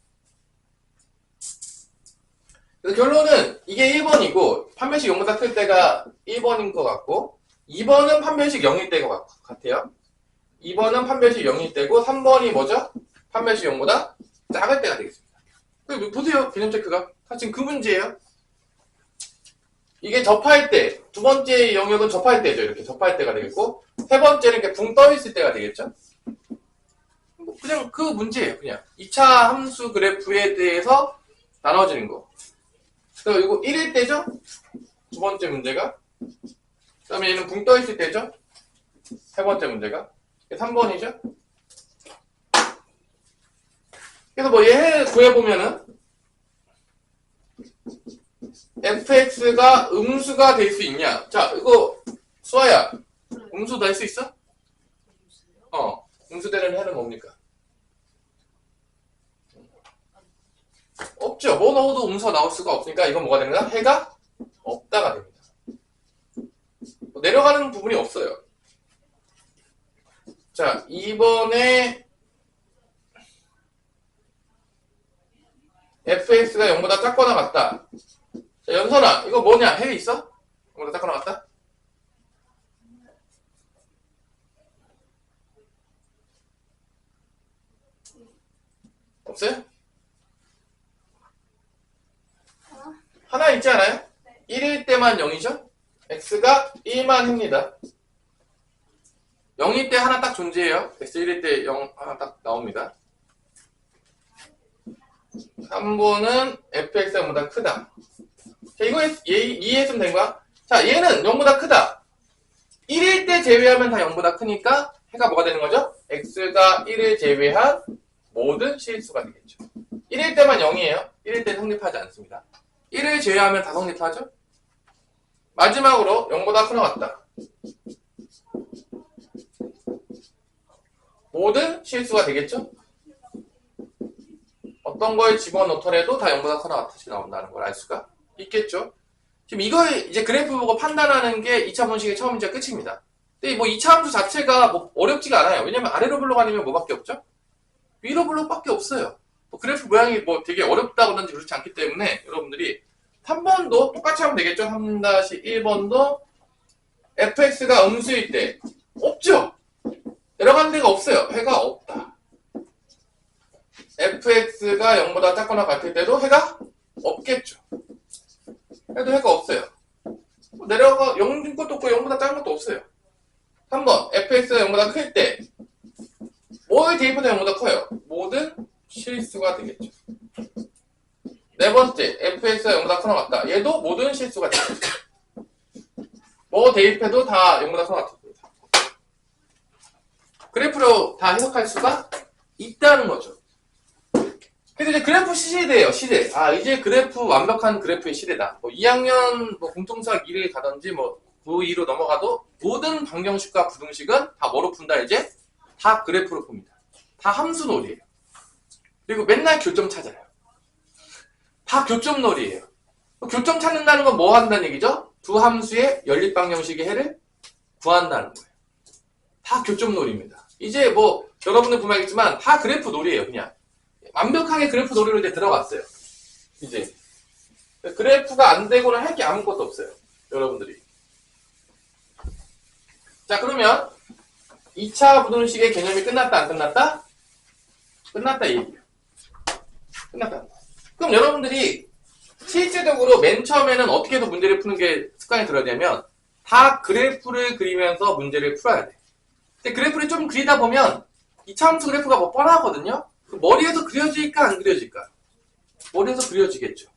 그래서 결론은 이게 1번이고 판별식 0보다 클 때가 1번인 것 같고 2번은 판별식 0일 때가 같아요. 2번은 판별식 0일 때고 3번이 뭐죠? 판별식 0보다 작을 때가 되겠습니다. 보세요. 개념 체크가. 지금 그 문제예요. 이게 접할 때, 두 번째 영역은 접할 때죠. 이렇게 접할 때가 되겠고 세 번째는 이렇게 붕 떠 있을 때가 되겠죠. 그냥 그 문제예요. 그냥 2차 함수 그래프에 대해서 나눠지는 거. 그래서 이거 1일 때죠? 두 번째 문제가. 그 다음에 얘는 붕 떠 있을 때죠? 세 번째 문제가. 3번이죠? 그래서 뭐 얘 구해보면은 fx가 음수가 될 수 있냐? 자, 이거 수아야. 음수 될 수 있어? 음수되는 해는 뭡니까? 없죠. 뭐 넣어도 음수가 나올 수가 없으니까 이건 뭐가 됩니까? 해가 없다가 됩니다. 내려가는 부분이 없어요. 자, 2번에 fx가 0보다 작거나 같다. 자, 연선아, 이거 뭐냐? 해 있어? 0보다 작거나 같다? 없어요? 하나 있지 않아요? 1일 때만 0이죠? x가 1만 합니다. 0일 때 하나 딱 존재해요. x 1일 때 0 하나 딱 나옵니다. 3번은 fx가 0보다 크다. 자, 이거 이해했으면 된 거야? 자, 얘는 0보다 크다. 1일 때 제외하면 다 0보다 크니까 해가 뭐가 되는 거죠? x가 1을 제외한 모든 실수가 되겠죠. 1일 때만 0이에요. 1일 때 성립하지 않습니다. 1을 제외하면 다 성립하죠? 마지막으로 0보다 크나 같다. 모든 실수가 되겠죠? 어떤 걸 집어넣더라도 다 0보다 크나 같이 나온다는 걸 알 수가 있겠죠? 지금 이걸 이제 그래프 보고 판단하는 게 2차 분식의 처음이자 끝입니다. 근데 뭐 2차 함수 자체가 뭐 어렵지가 않아요. 왜냐면 아래로 블록 아니면 뭐밖에 없죠? 위로 블록밖에 없어요. 뭐 그래프 모양이 뭐 되게 어렵다거든지 그렇지 않기 때문에 여러분들이 3번도 똑같이 하면 되겠죠? 3-1번도 fx가 음수일 때 없죠? 내려가는 데가 없어요. 해가 없다. fx가 0보다 작거나 같을 때도 해가 없겠죠. 해도 해가 없어요. 내려가 0인 것도 없고 0보다 작은 것도 없어요. 3번 fx가 0보다 클 때 뭐의 대입보다 0보다 커요? 모든 실수가 되겠죠. 네 번째 fx가 0보다 크나 같다. 얘도 모든 실수가 되겠죠. 뭐 대입해도 다 0보다 크나 같습니다. 그래프로 다 해석할 수가 있다는 거죠. 그래서 이제 그래프 시대예요, 시대. 아, 이제 그래프, 완벽한 그래프의 시대다. 뭐 2학년 뭐 공통수학 1을 가든지 뭐 고2로 넘어가도 모든 방정식과 부등식은 다 뭐로 푼다, 이제? 다 그래프로 풉니다. 다 함수놀이에요. 그리고 맨날 교점 찾아요. 다 교점놀이에요. 교점 찾는다는 건 뭐 한다는 얘기죠? 두 함수의 연립방정식의 해를 구한다는 거예요. 다 교점놀이입니다. 이제 뭐 여러분들 보면 알겠지만 다 그래프 놀이에요, 그냥. 완벽하게 그래프 놀이로 이제 들어갔어요. 이제 그래프가 안 되고는 할 게 아무것도 없어요. 여러분들이. 자, 그러면 2차 부등식의 개념이 끝났다, 안 끝났다? 끝났다, 이 얘기예요. 끝났다. 그럼 여러분들이 실제적으로 맨 처음에는 어떻게 해서 문제를 푸는 게 습관이 들어야 되면 다 그래프를 그리면서 문제를 풀어야 돼. 근데 그래프를 좀 그리다 보면 2차 함수 그래프가 뭐 뻔하거든요? 머리에서 그려질까 안 그려질까? 머리에서 그려지겠죠.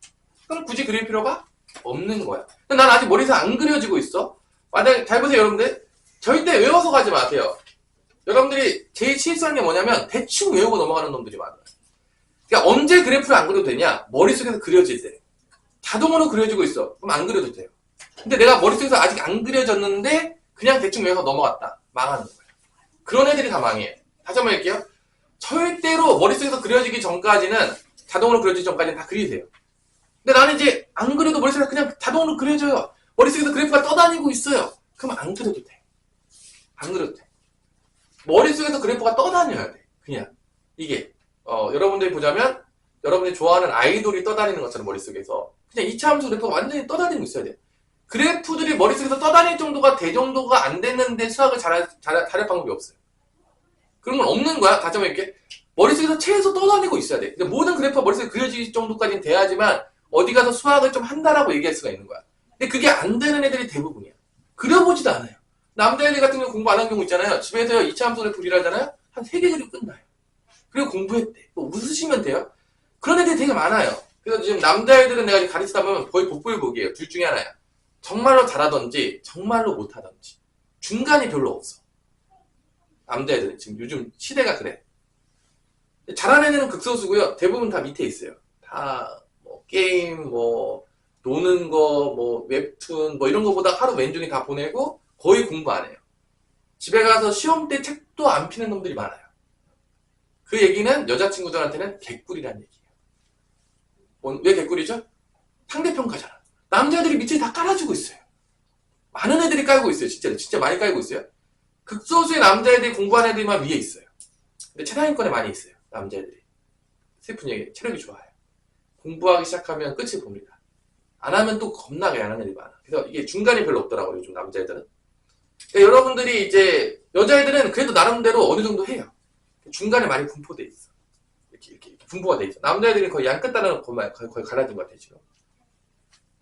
그럼 굳이 그릴 필요가 없는 거야. 난 아직 머리에서 안 그려지고 있어. 만약에 잘 보세요, 여러분들. 절대 외워서 가지 마세요. 여러분들이 제일 실수하는 게 뭐냐면 대충 외우고 넘어가는 놈들이 많아요. 그러니까 언제 그래프를 안 그려도 되냐? 머릿속에서 그려질 때. 자동으로 그려지고 있어. 그럼 안 그려도 돼요. 근데 내가 머릿속에서 아직 안 그려졌는데 그냥 대충 외워서 넘어갔다. 망하는 거예요. 그런 애들이 다 망해요. 다시 한번 할게요. 절대로 머릿속에서 그려지기 전까지는, 자동으로 그려지기 전까지는 다 그리세요. 근데 나는 이제 안 그려도 머릿속에서 그냥 자동으로 그려져요. 머릿속에서 그래프가 떠다니고 있어요. 그럼 안 그려도 돼. 안 그려도 돼. 머릿속에서 그래프가 떠다녀야 돼. 그냥. 이게, 여러분들이 보자면, 여러분들이 좋아하는 아이돌이 떠다니는 것처럼 머릿속에서. 그냥 이차함수 그래프가 완전히 떠다니고 있어야 돼. 그래프들이 머릿속에서 떠다닐 정도가 대 정도가 안 됐는데 수학을 잘할 방법이 없어요. 그런 건 없는 거야. 다시 한번 이렇게. 머릿속에서 최소 떠다니고 있어야 돼. 근데 모든 그래프가 머릿속에 그려질 정도까지는 돼야지만 어디 가서 수학을 좀 한다라고 얘기할 수가 있는 거야. 근데 그게 안 되는 애들이 대부분이야. 그려보지도 않아요. 남자애들 같은 경우 공부 안 한 경우 있잖아요. 집에서 2차 함수 그래프 그리라 하잖아요. 한 3개 그리고 끝나요. 그리고 공부했대. 뭐 웃으시면 돼요. 그런 애들이 되게 많아요. 그래서 지금 남자애들은 내가 가르치다 보면 거의 복불복이에요. 둘 중에 하나야. 정말로 잘하던지 정말로 못하던지. 중간이 별로 없어. 남자애들은 지금 요즘 시대가 그래. 잘하는 애는 극소수고요. 대부분 다 밑에 있어요. 다 뭐 게임, 뭐 노는 거, 뭐 웹툰, 뭐 이런 거보다 하루 왼종일 다 보내고 거의 공부 안 해요. 집에 가서 시험 때 책도 안 피는 놈들이 많아요. 그 얘기는 여자친구들한테는 개꿀이라는 얘기예요. 왜 개꿀이죠? 상대평가잖아. 남자들이 밑에 다 깔아주고 있어요. 많은 애들이 깔고 있어요. 진짜 많이 깔고 있어요. 극소수의 남자애들이 공부하는 애들만 위에 있어요. 근데 최상위권에 많이 있어요. 남자애들이. 슬픈 얘기, 체력이 좋아요. 공부하기 시작하면 끝을 봅니다. 안 하면 또 겁나게 안 하는 애들이 많아. 그래서 이게 중간이 별로 없더라고요. 요즘 남자애들은. 그러니까 여러분들이 이제 여자애들은 그래도 나름대로 어느 정도 해요. 중간에 많이 분포돼 있어. 이렇게 분포가 돼 있어. 남자애들이 거의 양끝 따라 거의 갈라진 것 같아요, 지금.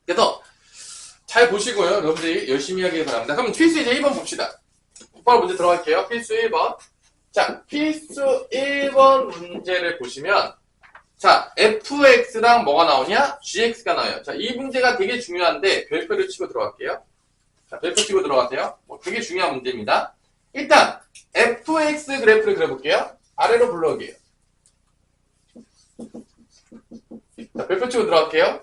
그래서 잘 보시고요. 여러분들이 열심히 하길 바랍니다. 그럼 필수 이제 1번 봅시다. 바로 문제 들어갈게요. 필수 1번. 자, 필수 1번 문제를 보시면, 자, fx랑 뭐가 나오냐? gx가 나와요. 자, 이 문제가 되게 중요한데, 별표를 치고 들어갈게요. 자, 별표 치고 들어가세요. 되게 중요한 문제입니다. 일단, fx 그래프를 그려볼게요. 아래로 불러오게요. 자, 별표 치고 들어갈게요.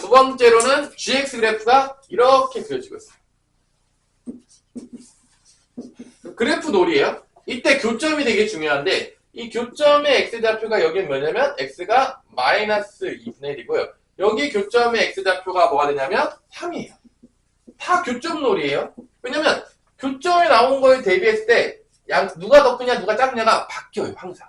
두 번째로는 gx 그래프가 이렇게 그려지고 있어요. 그래프 놀이에요. 이때 교점이 되게 중요한데, 이 교점의 x좌표가 여기는 뭐냐면 x가 마이너스 2분의 1이고요. 여기 교점의 x좌표가 뭐가 되냐면 3이에요. 다 교점 놀이에요. 왜냐면 교점에 나온 거에 대비했을 때 누가 더 크냐 누가 작냐가 바뀌어요. 항상.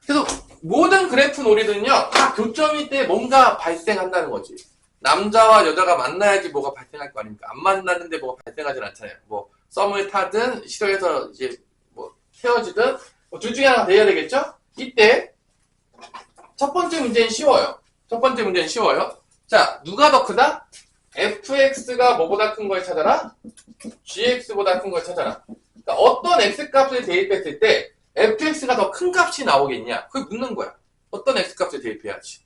그래서 모든 그래프 놀이들은요. 다 교점일 때 뭔가 발생한다는 거지. 남자와 여자가 만나야지 뭐가 발생할 거 아닙니까? 안 만났는데 뭐가 발생하진 않잖아요. 뭐 썸을 타든 싫어해서 이제 뭐 헤어지든 둘 중에 하나가 돼야 되겠죠? 이때 첫 번째 문제는 쉬워요. 자, 누가 더 크다? fx가 뭐보다 큰 걸 찾아라? gx보다 큰 걸 찾아라. 그러니까 어떤 x값을 대입했을 때 fx가 더 큰 값이 나오겠냐? 그걸 묻는 거야. 어떤 x값을 대입해야지.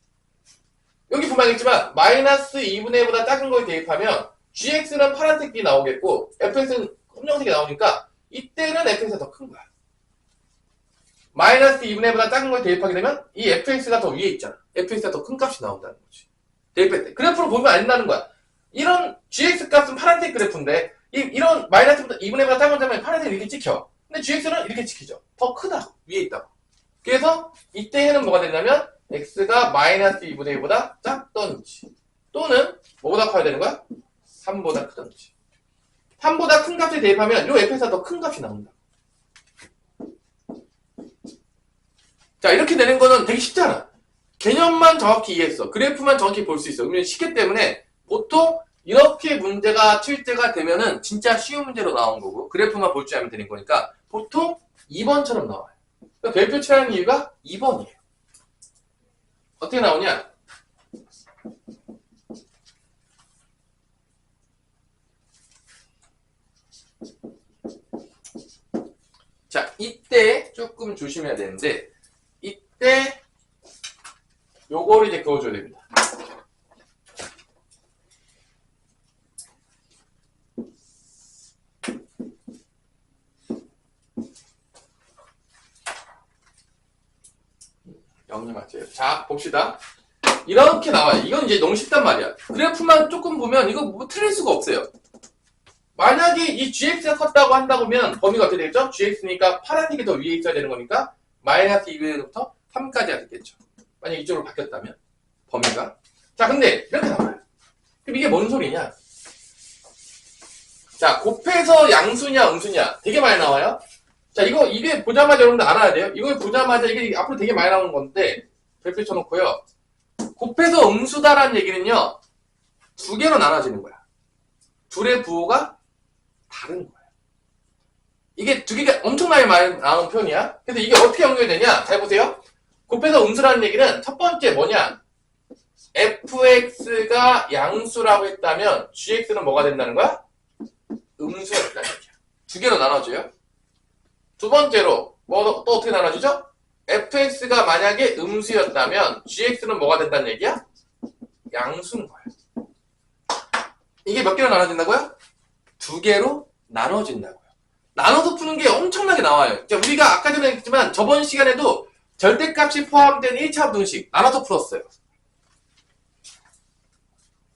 여기 보면 알겠지만 마이너스 2분의 1보다 작은 걸 대입하면 gx는 파란색이 나오겠고 fx는 검정색이 나오니까 이때는 fx가 더 큰 거야. 마이너스 2분의 1보다 작은 걸 대입하게 되면 이 fx가 더 위에 있잖아. fx가 더 큰 값이 나온다는 거지. 대입할 때. 그래프로 보면 안 된다는 거야. 이런 gx 값은 파란색 그래프인데 이런 마이너스 2분의 1보다 작은 점에 파란색이 이렇게 찍혀. 근데 gx는 이렇게 찍히죠. 더 크다. 위에 있다고. 그래서 이때는 뭐가 되냐면 x가 마이너스 2분의 1보다 작던지 또는 뭐보다 커야 되는 거야? 3보다 크던지. 3보다 큰 값을 대입하면 이 fx가 더 큰 값이 나온다. 자, 이렇게 되는 거는 되게 쉽잖아. 개념만 정확히 이해했어. 그래프만 정확히 볼 수 있어. 그러면 쉽기 때문에 보통 이렇게 문제가 출제가 되면은 진짜 쉬운 문제로 나온 거고 그래프만 볼 줄 알면 되는 거니까 보통 2번처럼 나와요. 그러니까 별표 칠하는 이유가 2번이에요. 어떻게 나오냐? 자, 이때 조금 조심해야 되는데 이때 요거를 이제 그어줘야 됩니다. 영리 맞죠? 자, 봅시다. 이렇게 나와요. 이건 이제 너무 쉽단 말이야. 그래프만 조금 보면 이거 뭐 틀릴 수가 없어요. 만약에 이 gx가 컸다고 한다면 범위가 어떻게 되겠죠? gx니까 파란색이 더 위에 있어야 되는 거니까 마이너스 2부터 3까지가 됐겠죠. 만약 이쪽으로 바뀌었다면 범위가. 자, 근데 이렇게 나와요. 그럼 이게 뭔 소리냐? 자, 곱해서 양수냐 음수냐 되게 많이 나와요. 자, 이게 보자마자 여러분들 알아야 돼요. 이걸 보자마자 이게 앞으로 되게 많이 나오는 건데 별표 쳐놓고요. 곱해서 음수다라는 얘기는요, 두 개로 나눠지는 거야. 둘의 부호가 다른 거예요. 이게 두 개가 엄청나게 많이 나오는 표현이야. 그래서 이게 어떻게 연결되냐? 잘 보세요. 곱해서 음수라는 얘기는 첫 번째 뭐냐? fx가 양수라고 했다면 gx는 뭐가 된다는 거야? 음수였다는 얘기야. 두 개로 나눠져요. 두 번째로 또 어떻게 나눠지죠? fx가 만약에 음수였다면 gx는 뭐가 된다는 얘기야? 양수인 거야. 이게 몇 개로 나눠진다고요? 두 개로 나눠진다고요. 나눠서 푸는 게 엄청나게 나와요. 자, 우리가 아까 전에 했지만 저번 시간에도 절대값이 포함된 1차 분식 나눠서 풀었어요.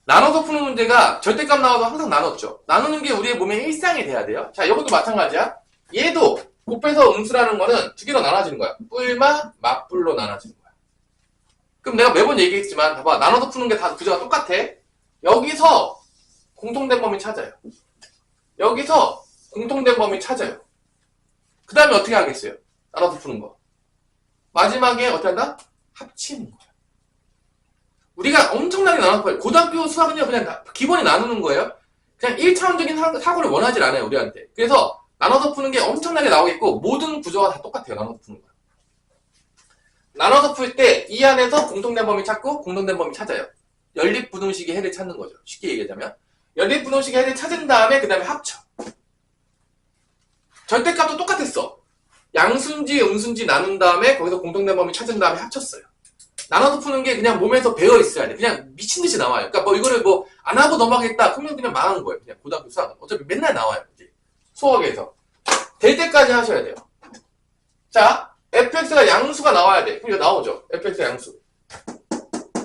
나눠서 푸는 문제가 절대값 나와도 항상 나눴죠. 나누는 게 우리의 몸의 일상이 돼야 돼요. 자, 이것도 마찬가지야. 얘도 곱해서 음수라는 거는 두 개로 나눠지는 거야. 뿔마, 맞뿔로 나눠지는 거야. 그럼 내가 매번 얘기했지만 봐봐. 나눠서 푸는 게 다 구조가 똑같아. 여기서 공통된 범위 찾아요. 여기서 공통된 범위 찾아요. 그 다음에 어떻게 하겠어요? 나눠서 푸는 거. 마지막에 어떻게 한다? 합치는 거야. 우리가 엄청나게 나눠서 봐요. 고등학교 수학은요, 그냥 기본이 나누는 거예요. 그냥 1차원적인 사고를 원하지 않아요, 우리한테. 그래서 나눠서 푸는 게 엄청나게 나오겠고, 모든 구조가 다 똑같아요, 나눠서 푸는 거야. 나눠서 풀 때 이 안에서 공통된 범위 찾고, 공통된 범위 찾아요. 연립분홍식의 해를 찾는 거죠. 쉽게 얘기하자면. 연립분홍식의 해를 찾은 다음에, 그 다음에 합쳐. 절대값도 똑같았어. 양수인지 음수인지 나눈 다음에, 거기서 공통된 범위 찾은 다음에 합쳤어요. 나눠서 푸는 게 그냥 몸에서 배어 있어야 돼. 그냥 미친 듯이 나와요. 그러니까 뭐 이거를 뭐 안 하고 넘어가겠다. 그러면 그냥 망한 거예요. 그냥 고등학교 수학은. 어차피 맨날 나와요. 이제 수학에서. 될 때까지 하셔야 돼요. 자, fx가 양수가 나와야 돼. 그럼 이거 나오죠. fx 양수.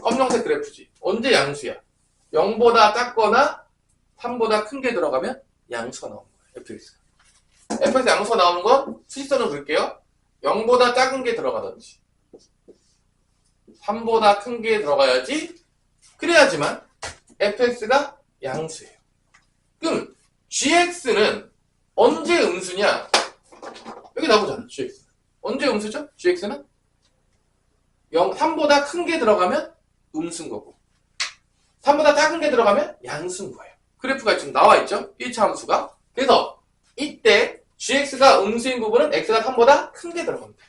검정색 그래프지. 언제 양수야? 0보다 작거나 3보다 큰 게 들어가면 양수가 나오는 거예요. fx가. fx 양수가 나오는 건 수직선을 볼게요. 0보다 작은 게 들어가든지 3보다 큰 게 들어가야지. 그래야지만 fx가 양수예요. 그럼 gx는 언제 음수냐? 여기 나오잖아. gx. 언제 음수죠? gx는 3보다 큰 게 들어가면 음수인 거고 3보다 작은 게 들어가면 양수인 거예요. 그래프가 지금 나와 있죠? 1차 함수가. 그래서 이때 gx가 음수인 부분은 x가 3보다 큰 게 들어갑니다.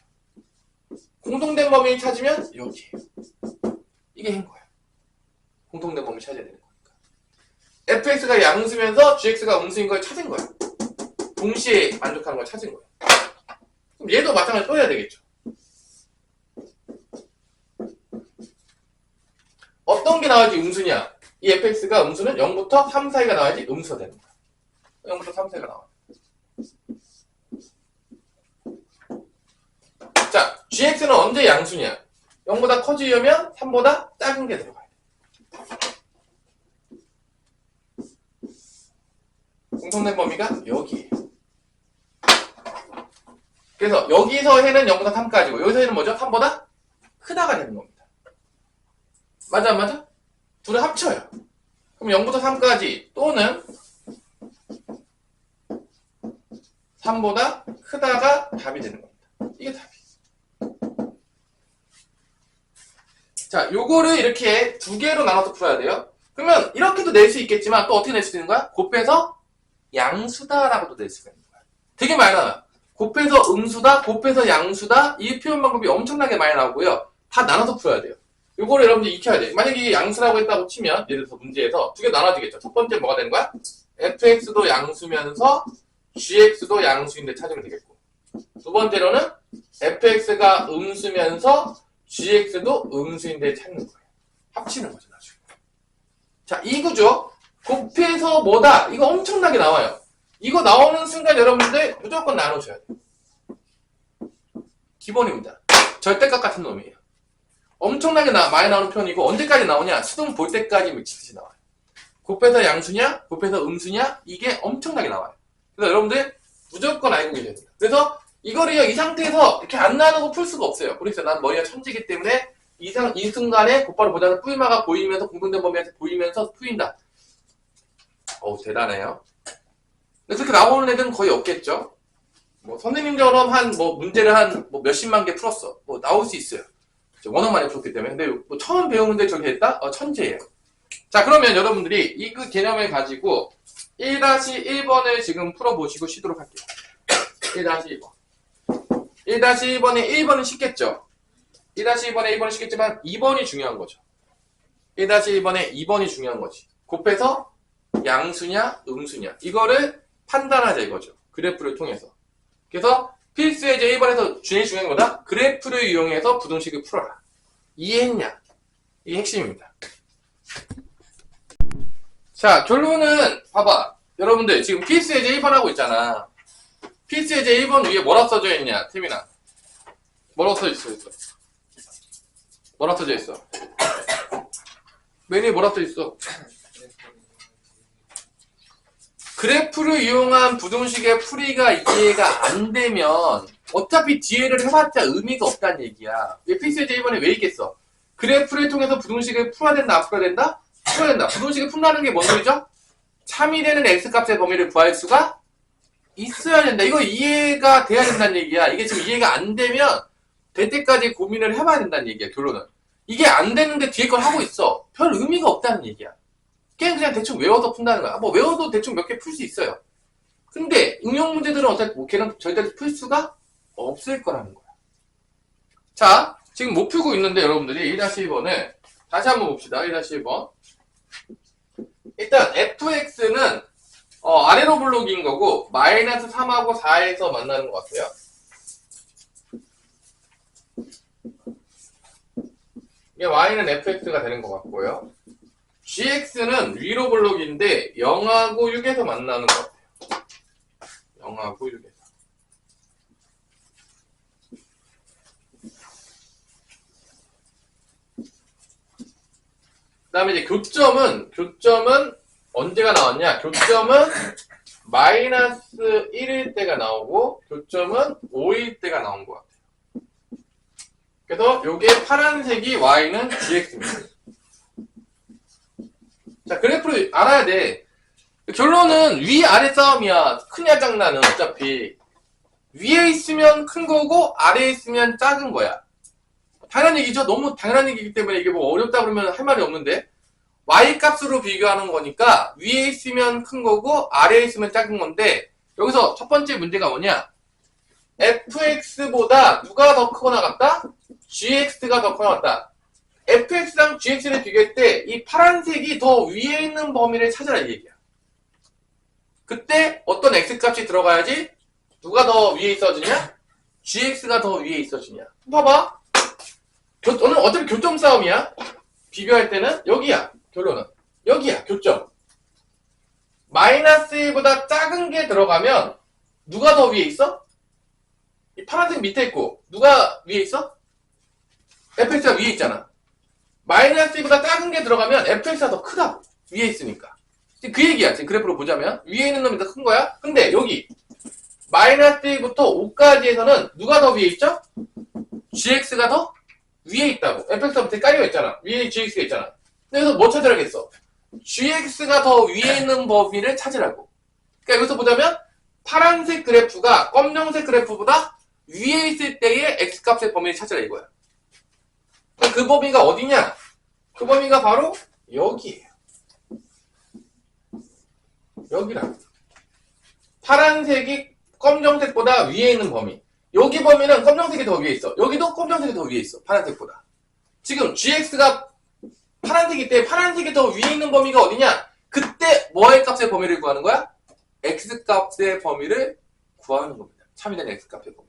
공통된 범위 찾으면 여기에요. 이게 한 거야. 공통된 범위 찾아야 되는 거니까. fx가 양수면서 gx가 음수인 걸 찾은 거야. 동시에 만족하는 걸 찾은 거야. 그럼 얘도 마찬가지로 또 해야 되겠죠. 어떤 게 나와야지 음수냐? 이 fx가 음수는 0부터 3 사이가 나와야지 음수가 되는 거야. 0부터 3 사이가 나와. 자, gx는 언제 양수냐? 0보다 커지려면 3보다 작은 게 들어가야 돼. 공통된 범위가 여기에요. 그래서 여기서 해는 0보다 3까지고 여기서 해는 뭐죠? 3보다 크다가 되는 겁니다. 맞아 안 맞아? 둘을 합쳐요. 그럼 0부터 3까지 또는 3보다 크다가 답이 되는 겁니다. 이게 답이에요. 자, 요거를 이렇게 두 개로 나눠서 풀어야 돼요. 그러면 이렇게도 낼 수 있겠지만 또 어떻게 낼 수 있는 거야? 곱해서 양수다라고도 낼 수가 있는 거야. 되게 많이 나와요. 곱해서 음수다, 곱해서 양수다, 이 표현 방법이 엄청나게 많이 나오고요. 다 나눠서 풀어야 돼요. 요거를 여러분들 익혀야 돼요. 만약에 이게 양수라고 했다고 치면 예를 들어서 문제에서 두 개 나눠지겠죠. 첫 번째 뭐가 되는 거야? fx도 양수면서 gx도 양수인데 찾으면 되겠고, 두 번째로는 fx가 음수면서 gx도 음수인데 찾는 거예요. 합치는 거죠, 나중에. 자, 이 구조 곱해서 뭐다? 이거 엄청나게 나와요. 이거 나오는 순간 여러분들 무조건 나누셔야 돼요. 기본입니다. 절대값 같은 놈이에요. 엄청나게 많이 나오는 편이고 언제까지 나오냐? 수능 볼 때까지 미치듯이 나와요. 곱해서 양수냐, 곱해서 음수냐, 이게 엄청나게 나와요. 그래서 여러분들 무조건 알고 계셔야 됩니다. 그래서 이거를요, 이 상태에서 이렇게 안 나오는 거 풀 수가 없어요. 그래서 난 머리가 천지기 때문에 이 순간에 곧바로 보자는 뿌리마가 보이면서 공통된 범위에서 보이면서 풀린다. 어우, 대단해요. 근데 그렇게 나오는 애들은 거의 없겠죠? 뭐, 선생님처럼 문제를 뭐 몇십만 개 풀었어. 뭐, 나올 수 있어요. 워낙 많이 풀었기 때문에. 근데 뭐 처음 배운 문제 저렇게 했다? 천재예요. 자, 그러면 여러분들이 이 그 개념을 가지고 1-1번을 지금 풀어보시고 쉬도록 할게요. 1-1번. 1-1번에 1번은 쉽겠죠? 1-1번에 1번은 쉽겠지만 2번이 중요한 거죠. 1-1번에 2번이 중요한 거지. 곱해서 양수냐, 음수냐. 이거를 판단하자 이거죠. 그래프를 통해서. 그래서 필수의 이제 1번에서 제일 중요한 거다. 그래프를 이용해서 부등식을 풀어라. 이해했냐? 이게 핵심입니다. 자, 결론은 봐봐. 여러분들 지금 필수의 제 1번 하고 있잖아. 필수의 제 1번 위에 뭐라 써져 있냐, 태민아? 뭐라 써져 있어? 뭐라 써져 있어? 맨 위에 뭐라 써져 있어? 그래프를 이용한 부등식의 풀이가 이해가 안 되면 어차피 뒤에를 해봤자 의미가 없다는 얘기야. 왜 필수의 제 1번에 왜 있겠어? 그래프를 통해서 부등식을 풀어야 된다, 안 풀어야 된다? 풀어야 된다. 부등식을 푼다는 게 뭔 소리죠? 참이되는 x값의 범위를 구할 수가 있어야 된다. 이거 이해가 돼야 된다는 얘기야. 이게 지금 이해가 안 되면 될 때까지 고민을 해봐야 된다는 얘기야, 결론은. 이게 안 되는데 뒤에 걸 하고 있어. 별 의미가 없다는 얘기야. 그냥 대충 외워서 푼다는 거야. 뭐 외워도 대충 몇 개 풀 수 있어요. 근데 응용 문제들은 어차피 걔는 절대 풀 수가 없을 거라는 거야. 자, 지금 못 풀고 있는데 여러분들이 1-1번을 다시 한번 봅시다. 1-1번. 일단 fx는 아래로 블록인 거고 마이너스 3하고 4에서 만나는 것 같아요. 이게 y는 fx가 되는 것 같고요. gx는 위로 블록인데 0하고 6에서 만나는 것 같아요. 0하고 6에서. 그 다음에 이제 교점은 언제가 나왔냐? 교점은 마이너스 1일 때가 나오고 교점은 5일 때가 나온 것 같아요. 그래서 요게 파란색이 y는 gx입니다. 자, 그래프를 알아야 돼. 결론은 위아래 싸움이야. 크냐 작나는 어차피 위에 있으면 큰 거고 아래에 있으면 작은 거야. 당연한 얘기죠. 너무 당연한 얘기이기 때문에 이게 뭐 어렵다 그러면 할 말이 없는데 y 값으로 비교하는 거니까 위에 있으면 큰 거고 아래에 있으면 작은 건데 여기서 첫 번째 문제가 뭐냐? fx보다 누가 더 크거나 같다? gx가 더 크거나 같다. fx랑 gx를 비교할 때 이 파란색이 더 위에 있는 범위를 찾아라 이 얘기야. 그때 어떤 x값이 들어가야지 누가 더 위에 있어지냐? gx가 더 위에 있어지냐. 봐봐. 오늘 어차피 교점 싸움이야. 비교할 때는 여기야. 결론은 여기야. 교점. 마이너스 1보다 작은 게 들어가면 누가 더 위에 있어? 이 파란색 밑에 있고 누가 위에 있어? fx가 위에 있잖아. 마이너스 1보다 작은 게 들어가면 fx가 더 크다. 위에 있으니까. 지금 그 얘기야. 지금 그래프로 보자면 위에 있는 놈이 더 큰 거야. 근데 여기 마이너스 1부터 5까지에서는 누가 더 위에 있죠? gx가 더 위에 있다고. fx가 밑에 깔려 있잖아. 위에 gx가 있잖아. 그래서 뭐 찾으라겠어? gx가 더 위에 있는 범위를 찾으라고. 그러니까 여기서 보자면 파란색 그래프가 검정색 그래프보다 위에 있을 때의 x값의 범위를 찾으라 이거야. 그 범위가 어디냐? 그 범위가 바로 여기예요. 여기라. 파란색이 검정색보다 위에 있는 범위. 여기 범위는 검정색이 더 위에 있어. 여기도 검정색이 더 위에 있어. 파란색보다. 지금 gx가 파란색이기 때문에 파란색이 더 위에 있는 범위가 어디냐? 그때 뭐의 값의 범위를 구하는 거야? x값의 범위를 구하는 겁니다. 참이된 x값의 범위.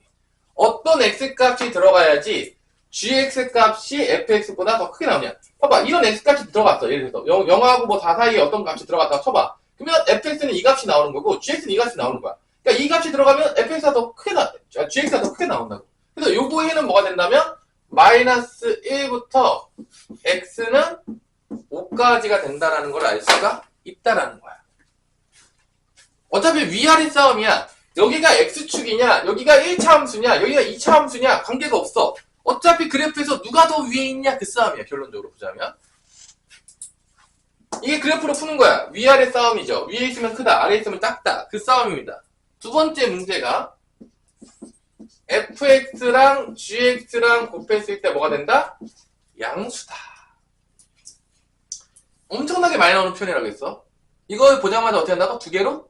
어떤 x값이 들어가야지 gx값이 fx보다 더 크게 나오냐? 봐봐. 이런 x값이 들어갔어. 예를 들어서 0하고 뭐 4 사이에 어떤 값이 들어갔다 쳐봐. 그러면 fx는 이 값이 나오는 거고 gx는 이 값이 나오는 거야. 그러니까 이 값이 들어가면 fx가 더 크게 gx가 더 크게 나온다고. 그래서 요거에는 뭐가 된다면 마이너스 1부터 x는 5까지가 된다라는 걸 알 수가 있다라는 거야. 어차피 위아래 싸움이야. 여기가 x축이냐, 여기가 1차 함수냐, 여기가 2차 함수냐 관계가 없어. 어차피 그래프에서 누가 더 위에 있냐 그 싸움이야. 결론적으로 보자면 이게 그래프로 푸는 거야. 위아래 싸움이죠. 위에 있으면 크다, 아래에 있으면 작다 그 싸움입니다. 두 번째 문제가 fx랑 gx랑 곱했을 때 뭐가 된다? 양수다. 엄청나게 많이 나오는 표현이라고 했어. 이걸 보자마자 어떻게 한다고? 두 개로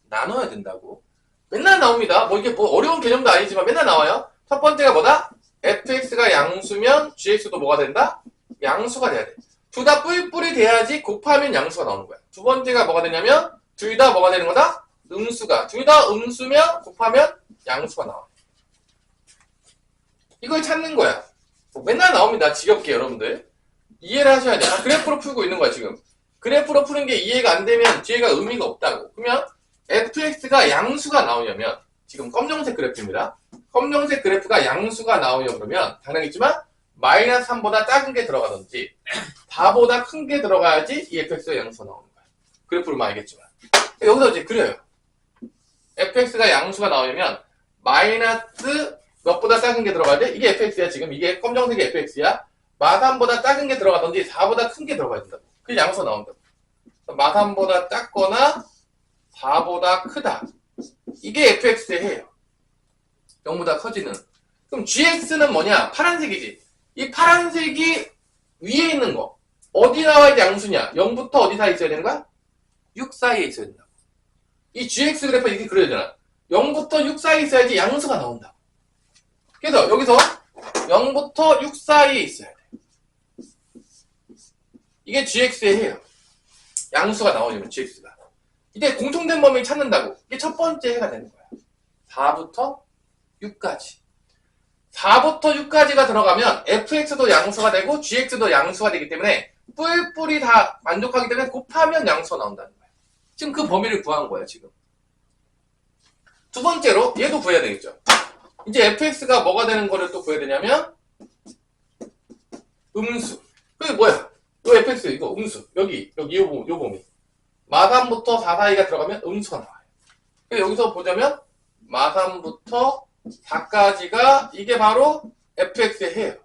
나눠야 된다고. 맨날 나옵니다. 뭐 이게 뭐 어려운 개념도 아니지만 맨날 나와요. 첫 번째가 뭐다? fx가 양수면 gx도 뭐가 된다? 양수가 돼야 돼. 둘 다 뿔뿔이 돼야지 곱하면 양수가 나오는 거야. 두 번째가 뭐가 되냐면 둘 다 뭐가 되는 거다? 음수가. 둘 다 음수면 곱하면 양수가 나와. 이걸 찾는 거야. 맨날 나옵니다. 지겹게 여러분들. 이해를 하셔야 돼. 그래프로 풀고 있는 거야 지금. 그래프로 푸는 게 이해가 안 되면 뒤에가 의미가 없다고. 그러면 fx가 양수가 나오려면 지금 검정색 그래프입니다. 검정색 그래프가 양수가 나오려면 그러면 당연하겠지만 마이너스 3보다 작은 게 들어가든지 4보다 큰 게 들어가야지 이 fx가 양수가 나오는 거야. 그래프를 보면 알겠지만 여기서 이제 그려요. fx가 양수가 나오려면 마이너스 몇보다 작은 게 들어가야 돼? 이게 fx야 지금. 이게 검정색이 fx야. 마3보다 작은 게 들어가든지 4보다 큰 게 들어가야 된다고. 그게 양수가 나온다고. 마3보다 작거나 4보다 크다. 이게 fx의 해요. 0보다 커지는. 그럼 gx는 뭐냐? 파란색이지. 이 파란색이 위에 있는 거. 어디 나와야 양수냐? 0부터 어디 사이에 있어야 되는 거야? 6 사이에 있어야 된다고. 이 gx 그래프 이렇게 그려야 되잖아. 0부터 6 사이에 있어야지 양수가 나온다고. 그래서 여기서 0부터 6 사이에 있어야 돼. 이게 gx의 해요. 양수가 나오려면 gx가. 이때 공통된 범위를 찾는다고. 이게 첫 번째 해가 되는 거야. 4부터 6까지. 4부터 6까지가 들어가면 fx도 양수가 되고 gx도 양수가 되기 때문에 뿔뿔이 다 만족하기 때문에 곱하면 양수가 나온다는 거야. 지금 그 범위를 구한 거야 지금. 두 번째로 얘도 구해야 되겠죠. 이제 fx가 뭐가 되는 거를 또 구해야 되냐면 음수. 그게 뭐야? 요 fx 이거 음수. 여기 요 범위. 마3부터 4 사이가 들어가면 음수가 나와요. 여기서 보자면 마3부터 4까지가 이게 바로 fx의 해예요.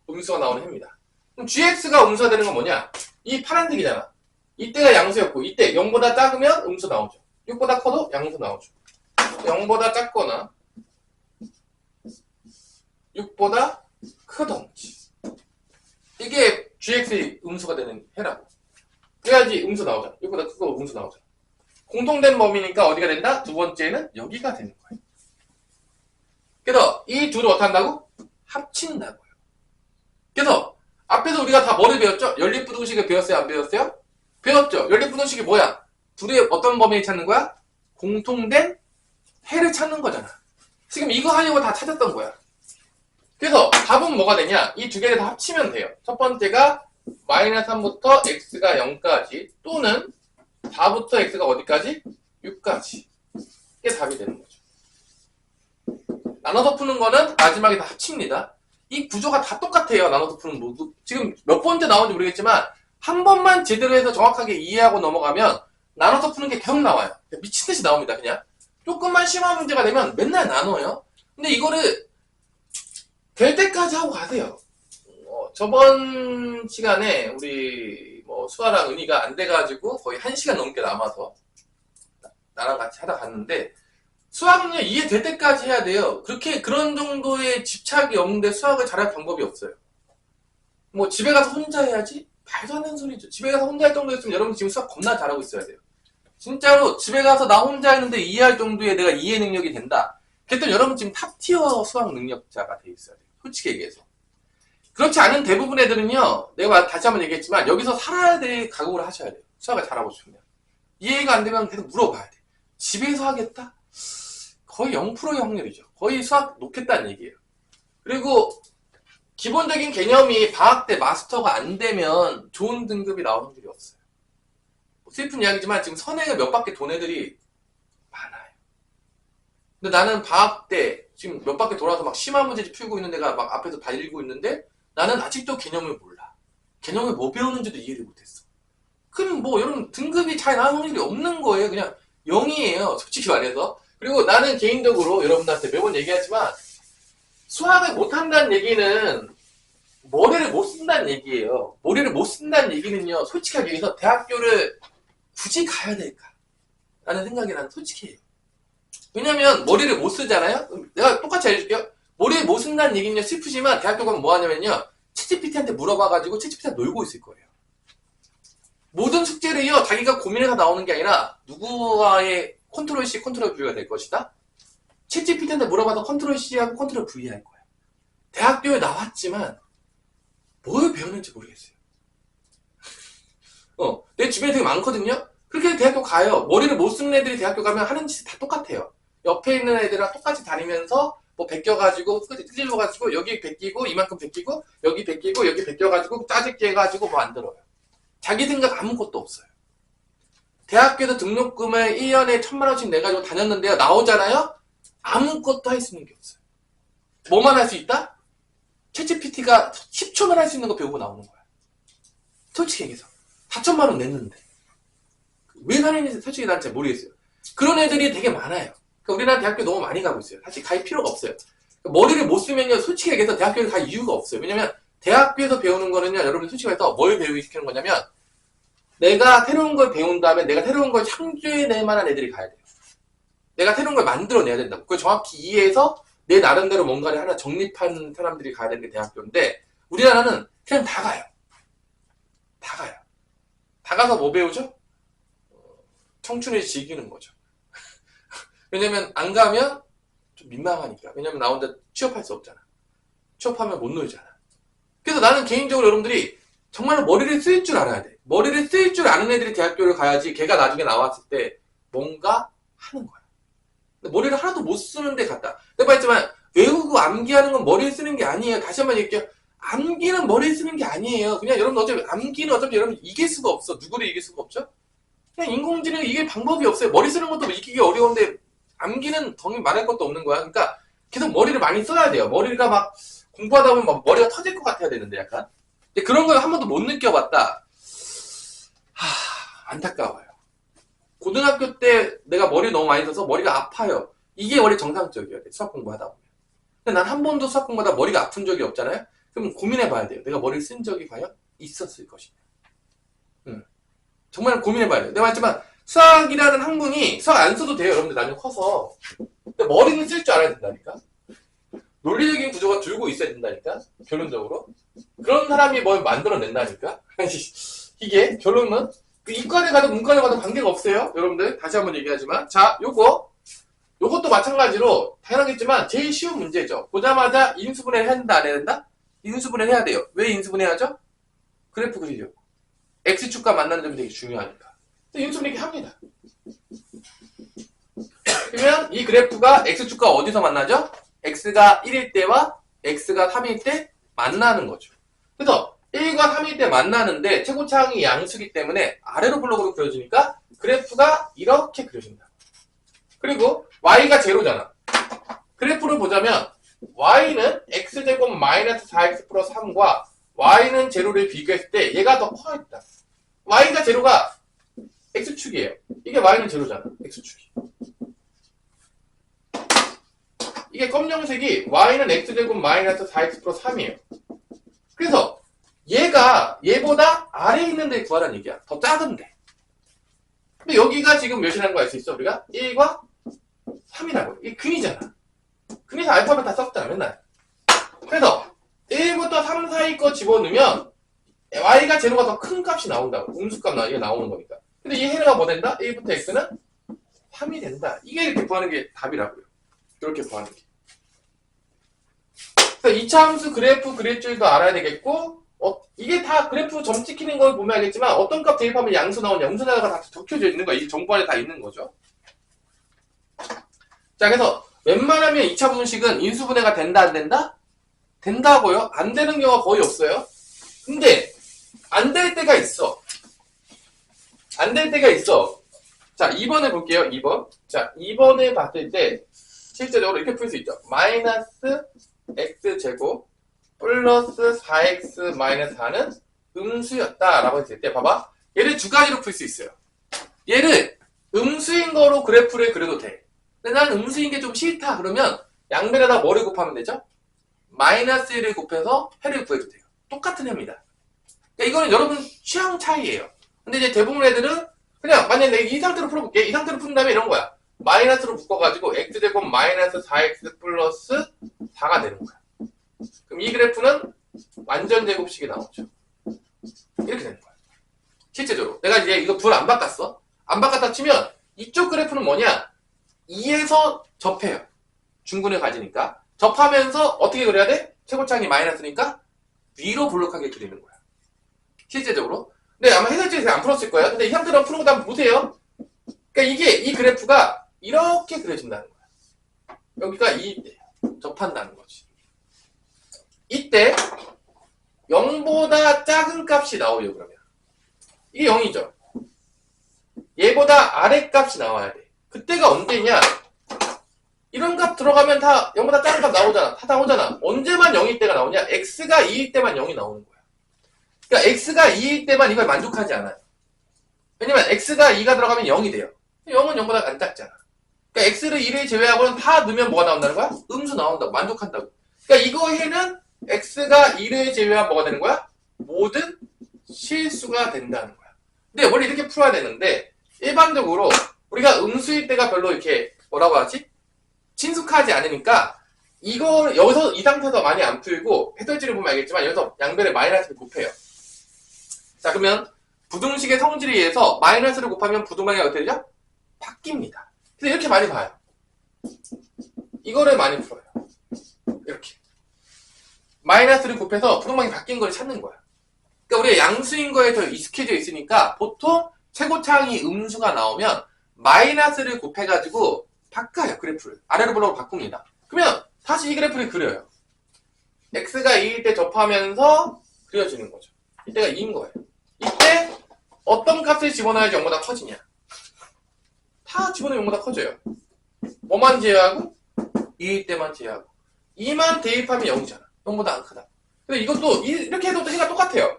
음수가 나오는 해입니다. 그럼 gx가 음수가 되는 건 뭐냐? 이 파란색이잖아. 이때가 양수였고 이때 0보다 작으면 음수 나오죠. 6보다 커도 양수 나오죠. 0보다 작거나 6보다 크던지 이게 gx의 음수가 되는 해라고. 그래야지 음수 나오잖아. 6보다 크고 음수 나오잖아. 공통된 범위니까 어디가 된다? 두 번째는 여기가 되는 거예요. 그래서 이 둘을 어떻게 한다고? 합친다고요. 그래서 앞에서 우리가 다 뭐를 배웠죠? 연립부등식을 배웠어요? 안 배웠어요? 배웠죠. 연립부등식이 뭐야? 둘의 어떤 범위를 찾는 거야? 공통된 해를 찾는 거잖아. 지금 이거 하려고 다 찾았던 거야. 그래서 답은 뭐가 되냐? 이 두 개를 다 합치면 돼요. 첫 번째가 마이너스 3부터 x가 0까지 또는 4부터 x가 어디까지? 6까지. 이게 답이 되는 거죠. 나눠서 푸는 거는 마지막에 다 합칩니다. 이 구조가 다 똑같아요. 나눠서 푸는 모두. 지금 몇 번째 나오는지 모르겠지만 한 번만 제대로 해서 정확하게 이해하고 넘어가면 나눠서 푸는 게 계속 나와요. 미친듯이 나옵니다. 그냥. 조금만 심한 문제가 되면 맨날 나눠요. 근데 이거를 될 때까지 하고 가세요. 저번 시간에 우리 수아랑 은희가 안 돼가지고 거의 1시간 넘게 남아서 나랑 같이 하다 갔는데 수학은요 이해될 때까지 해야 돼요. 그런 정도의 집착이 없는데 수학을 잘할 방법이 없어요. 뭐 집에 가서 혼자 해야지? 말도 안 되는 소리죠. 집에 가서 혼자 할 정도였으면 여러분 지금 수학 겁나 잘하고 있어야 돼요. 진짜로 집에 가서 나 혼자 했는데 이해할 정도의 내가 이해 능력이 된다. 그랬더니 여러분 지금 탑티어 수학 능력자가 돼 있어야 돼요. 솔직히 얘기해서. 그렇지 않은 대부분 애들은요, 내가 다시 한번 얘기했지만 여기서 살아야 될 각오를 하셔야 돼요. 수학을 잘하고 싶으면. 이해가 안 되면 계속 물어봐야 돼. 집에서 하겠다? 거의 0%의 확률이죠. 거의 수학 놓겠다는 얘기예요. 그리고 기본적인 개념이 방학 때 마스터가 안 되면 좋은 등급이 나올 확률이 없어요. 슬픈 이야기지만 지금 선행을 몇 바퀴 돈 애들이 많아요. 근데 나는 방학 때 지금 몇 바퀴 돌아서 막 심화 문제집 풀고 있는 데가 막 앞에서 달리고 있는데 나는 아직도 개념을 몰라. 개념을 뭐 배우는지도 이해를 못했어. 그럼 뭐 여러분 등급이 잘 나올 확률이 없는 거예요. 그냥 0이에요. 솔직히 말해서. 그리고 나는 개인적으로 여러분들한테 매번 얘기하지만 수학을 못한다는 얘기는 머리를 못 쓴다는 얘기예요. 머리를 못 쓴다는 얘기는요. 솔직하게 얘기해서 대학교를 굳이 가야 될까? 라는 생각이 나는 솔직해요. 왜냐면 머리를 못 쓰잖아요? 내가 똑같이 알려줄게요. 머리를 못 쓴다는 얘기는요. 슬프지만 대학교 가면 뭐 하냐면요. 챗GPT한테 물어봐가지고 챗GPT한테 놀고 있을 거예요. 모든 숙제를요. 자기가 고민해서 나오는 게 아니라 누구와의 컨트롤 C, 컨트롤 V가 될 것이다. 챗GPT한테 물어봐서 컨트롤 C하고 컨트롤 V 할 거야. 대학교에 나왔지만 뭘 배우는지 모르겠어요. 내 주변에 되게 많거든요. 그렇게 대학교 가요. 머리를 못 쓰는 애들이 대학교 가면 하는 짓이 다 똑같아요. 옆에 있는 애들이랑 똑같이 다니면서 뭐 베껴가지고 끄질러가지고 여기 베끼고 이만큼 베끼고 여기 베끼고 여기 베껴가지고 짜집기 해가지고 뭐 안 들어요. 자기 생각 아무것도 없어요. 대학교에서 등록금을 1년에 1,000만 원씩 내가지고 다녔는데요. 나오잖아요. 아무것도 할 수 있는 게 없어요. 뭐만 할 수 있다? 챗GPT가 10초만 할 수 있는 거 배우고 나오는 거야. 솔직히 얘기해서 4천만 원 냈는데 왜 다니는지 솔직히 난 잘 모르겠어요. 그런 애들이 되게 많아요. 그러니까 우리나라 대학교 너무 많이 가고 있어요. 사실 갈 필요가 없어요. 머리를 못 쓰면요, 솔직히 얘기해서 대학교에 갈 이유가 없어요. 왜냐면 대학교에서 배우는 거는요, 여러분 솔직히 말해서 뭘 배우기 시키는 거냐면 내가 새로운 걸 배운 다음에 내가 새로운 걸 창조해낼 만한 애들이 가야 돼요. 내가 새로운 걸 만들어내야 된다고. 그걸 정확히 이해해서 내 나름대로 뭔가를 하나 정립한 사람들이 가야 되는 게 대학교인데 우리나라는 그냥 다 가요. 다 가요. 다 가서 뭐 배우죠? 청춘을 즐기는 거죠. 왜냐면 안 가면 좀 민망하니까. 왜냐면 나 혼자 취업할 수 없잖아. 취업하면 못 놀잖아. 그래서 나는 개인적으로 여러분들이 정말로 머리를 쓸 줄 알아야 돼. 머리를 쓸 줄 아는 애들이 대학교를 가야지 걔가 나중에 나왔을 때 뭔가 하는 거야. 근데 머리를 하나도 못 쓰는데 갔다. 내가 말했지만 외우고 암기하는 건 머리를 쓰는 게 아니에요. 다시 한번 얘기할게요. 암기는 머리를 쓰는 게 아니에요. 그냥 여러분 어차피 암기는 어차피 여러분 이길 수가 없어. 누구를 이길 수가 없죠? 그냥 인공지능 이길 방법이 없어요. 머리 쓰는 것도 이기기 어려운데 암기는 더 말할 것도 없는 거야. 그러니까 계속 머리를 많이 써야 돼요. 머리가 막 공부하다 보면 막 머리가 터질 것 같아야 되는데 약간. 근데 그런 걸 한 번도 못 느껴봤다. 안타까워요. 고등학교 때 내가 머리 너무 많이 써서 머리가 아파요. 이게 원래 정상적이어야 돼. 수학 공부하다 보면. 근데 난 한 번도 수학 공부하다 머리가 아픈 적이 없잖아요. 그럼 고민해봐야 돼요. 내가 머리를 쓴 적이 과연 있었을 것이냐. 정말 고민해봐야 돼요. 내가 말했지만 수학이라는 학문이 수학 안 써도 돼요. 여러분들 나중에 커서. 근데 머리는 쓸 줄 알아야 된다니까. 논리적인 구조가 들고 있어야 된다니까. 결론적으로. 그런 사람이 뭘 만들어낸다니까. 이게 결론은 이과를 가도 문과를 가도 관계가 없어요. 여러분들 다시 한번 얘기하지만 자 요것도 마찬가지로 당연하겠지만 제일 쉬운 문제죠. 보자마자 인수분해를 한다 안 해야 된다? 인수분해를 해야 돼요. 왜 인수분해하죠? 그래프 그리려고. X축과 만나는 점이 되게 중요하니까. 인수분해 합니다. 그러면 이 그래프가 X축과 어디서 만나죠? X가 1일 때와 X가 3일 때 만나는 거죠. 그래서 1과 3일 때 만나는데 최고차항이 양수기 때문에 아래로 블록으로 그려지니까 그래프가 이렇게 그려진다. 그리고 Y가 제로잖아. 그래프를 보자면 Y는 X제곱 마이너스 4X 플러스 3과 Y는 제로를 비교했을 때 얘가 더 커있다. Y가 제로가 X축이에요. 이게 Y는 제로잖아. X축이. 이게 검정색이 Y는 X제곱 마이너스 4X 플러스 3이에요. 그래서 얘보다 아래에 있는 데 구하라는 얘기야. 더 작은데. 근데 여기가 지금 몇이라는 거 알 수 있어? 우리가 1과 3이라고. 이게 근이잖아. 근에서 알파벳 다 썼잖아 맨날. 그래서 1부터 3 사이 거 집어넣으면 Y가 제로가 더 큰 값이 나온다고. 음수값 이게 나오는 거니까. 근데 이 해가 뭐 된다? 1부터 X는 3이 된다. 이게 이렇게 구하는 게 답이라고요. 이렇게 구하는 게. 그래서 이차함수 그래프 그릴 줄도 알아야 되겠고 이게 다 그래프 점 찍히는 걸 보면 알겠지만 어떤 값 대입하면 양수 나오는 양수나가 다 적혀져 있는 거야. 이 정보 안에 다 있는 거죠. 자, 그래서 웬만하면 2차 분식은 인수분해가 된다 안 된다? 된다고요? 안 되는 경우가 거의 없어요. 근데 안 될 때가 있어. 안 될 때가 있어. 자, 2번에 볼게요. 2번. 자, 2번에 봤을 때 실제적으로 이렇게 풀 수 있죠. 마이너스 X제곱 플러스 4X 마이너스 4는 음수였다 라고 했을 때 봐봐. 얘를 두 가지로 풀 수 있어요. 얘를 음수인 거로 그래프를 그려도 돼. 근데 난 음수인 게 좀 싫다 그러면 양변에다 뭐를 곱하면 되죠? 마이너스 1을 곱해서 해를 구해도 돼요. 똑같은 해입니다. 그러니까 이거는 여러분 취향 차이예요. 근데 이제 대부분 애들은 그냥 만약에 내가 이 상태로 풀어볼게. 이 상태로 푼 다음에 이런 거야. 마이너스로 묶어가지고 x제곱 마이너스 4x 플러스 4가 되는 거야. 그럼 이 그래프는 완전 제곱식이 나오죠. 이렇게 되는 거야. 실제적으로 내가 이제 이거 불 안 바꿨어. 안 바꿨다 치면 이쪽 그래프는 뭐냐? 2에서 접해요. 중근을 가지니까. 접하면서 어떻게 그려야 돼? 최고창이 마이너스니까 위로 볼록하게 그리는 거야. 실제적으로. 근데 아마 해설지에서 안 풀었을 거야. 근데 이 상태로 푸는 것도 한번 보세요. 그러니까 이게 이 그래프가 이렇게 그려진다는 거야. 여기가 2대예요. 접한다는 거지. 이때 0보다 작은 값이 나오려 그러면 이게 0이죠. 얘보다 아래 값이 나와야 돼. 그때가 언제냐? 이런 값 들어가면 다 0보다 작은 값 나오잖아. 다 나오잖아. 언제만 0일 때가 나오냐? x가 2일 때만 0이 나오는 거야. 그러니까 x가 2일 때만 이걸 만족하지 않아요. 왜냐면 x가 2가 들어가면 0이 돼요. 0은 0보다 안 작잖아. 그러니까 x를 2를 제외하고는 다 넣으면 뭐가 나온다는 거야? 음수 나온다고. 만족한다고. 그러니까 이거 해는 x가 2를 제외하면 뭐가 되는 거야? 모든 실수가 된다는 거야. 근데 원래 이렇게 풀어야 되는데 일반적으로 우리가 음수일 때가 별로 이렇게 뭐라고 하지? 친숙하지 않으니까 이거 여기서 이 상태에서 많이 안 풀고 해설지를 보면 알겠지만 여기서 양변에 마이너스를 곱해요. 자 그러면 부등식의 성질에 의해서 마이너스를 곱하면 부등방이 어떻게 되죠? 바뀝니다. 근데 이렇게 많이 봐요. 이거를 많이 풀어요. 이렇게 마이너스를 곱해서 부등방이 바뀐 걸 찾는 거야. 그러니까 우리가 양수인 거에 더 익숙해져 있으니까 보통 최고차항이 음수가 나오면 마이너스를 곱해가지고 바꿔요. 그래프를 아래로 볼록으로 바꿉니다. 그러면 다시 이 그래프를 그려요. x가 2일 때 접하면서 그려지는 거죠. 이때가 2인 거예요. 이때 어떤 값을 집어넣어야지 0보다 커지냐? 다 집어넣으면 0보다 커져요. 뭐만 제외하고? 2일 때만 제외하고 2만 대입하면 0이잖아. 0보다 안 크다. 근데 이것도 이렇게 해도 해가 똑같아요.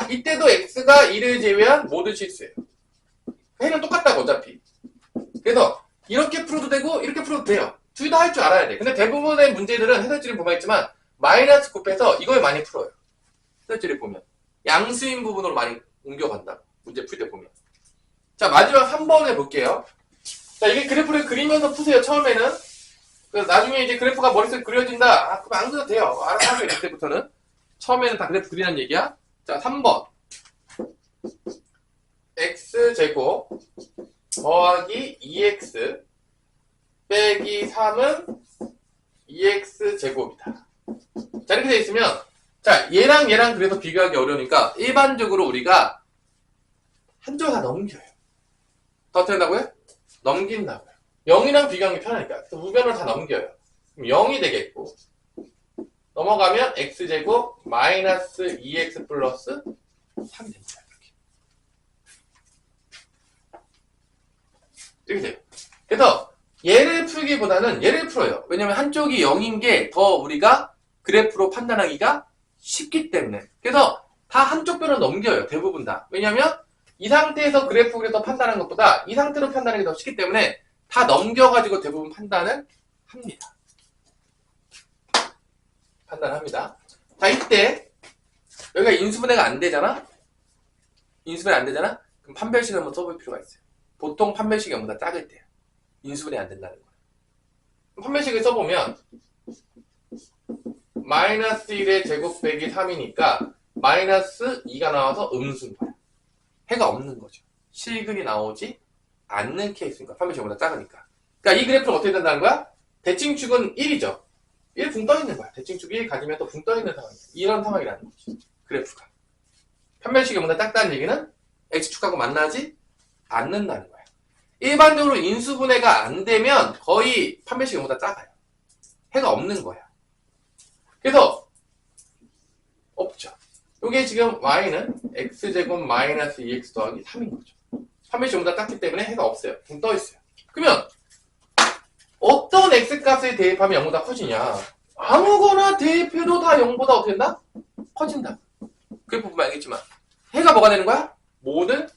이때도 x가 2를 제외한 모든 실수예요. 해는 똑같다고 어차피. 그래서 이렇게 풀어도 되고 이렇게 풀어도 돼요. 둘 다 할 줄 알아야 돼. 근데 대부분의 문제들은 해설지를 보면 있지만 마이너스 곱해서 이걸 많이 풀어요. 해설지를 보면 양수인 부분으로 많이 옮겨간다고. 문제 풀 때 보면. 자 마지막 3번 해볼게요. 자 이게 그래프를 그리면서 푸세요. 처음에는. 그래서 나중에 이제 그래프가 머릿속에 그려진다. 아 그럼 안 그려도 돼요. 알아서 하세요. 이때부터는. 처음에는 다 그래프 그리라는 얘기야. 자 3번 x제곱 더하기 2x 빼기 3은 2x제곱이다. 자 이렇게 돼 있으면 자 얘랑 그래서 비교하기 어려우니까 일반적으로 우리가 한쪽을 다 넘겨요. 더 어떻게 한다고요? 넘긴다고요. 0이랑 비교하는 게 편하니까. 그래서 우변을 다 넘겨요. 그럼 0이 되겠고 넘어가면 x제곱 마이너스 2x 플러스 3이 됩니다. 이렇게 돼요. 그래서 얘를 풀기보다는 얘를 풀어요. 왜냐면 한쪽이 0인 게 더 우리가 그래프로 판단하기가 쉽기 때문에. 그래서 다 한쪽 변을 넘겨요. 대부분 다. 왜냐면 이 상태에서 그래프 그래서 판단하는 것보다 이 상태로 판단하기 더 쉽기 때문에 다 넘겨가지고 대부분 판단을 합니다. 판단합니다. 자 이때 여기가 인수분해가 안 되잖아? 인수분해 안 되잖아? 그럼 판별식을 한번 써볼 필요가 있어요. 보통 판별식이 0보다 작을 때야. 인수분해 안 된다는 거야. 판별식을 써보면 마이너스 1의 제곱 빼기 3이니까 마이너스 2가 나와서 음수인 거야. 해가 없는 거죠. 실근이 나오지 않는 케이스니까 판별식이 0보다 작으니까. 그러니까 이 그래프는 어떻게 된다는 거야? 대칭축은 1이죠. 1 붕 떠있는 거야. 대칭축 1 가지면 또 붕 떠있는 상황이야. 이런 상황이라는 거지. 그래프가. 판별식이 0보다 작다는 얘기는 x축하고 만나지 않는다는 거야. 일반적으로 인수분해가 안 되면 거의 판별식이 0보다 작아요. 해가 없는 거야. 그래서 없죠. 이게 지금 y는 x제곱 마이너스 2x 더하기 3인 거죠. 판별식이 0보다 작기 때문에 해가 없어요. 붕 떠있어요. 그러면 어떤 x값을 대입하면 0보다 커지냐? 아무거나 대입해도 다 0보다 어떻게 된다? 커진다. 그래프 보면 알겠지만 해가 뭐가 되는 거야? 모든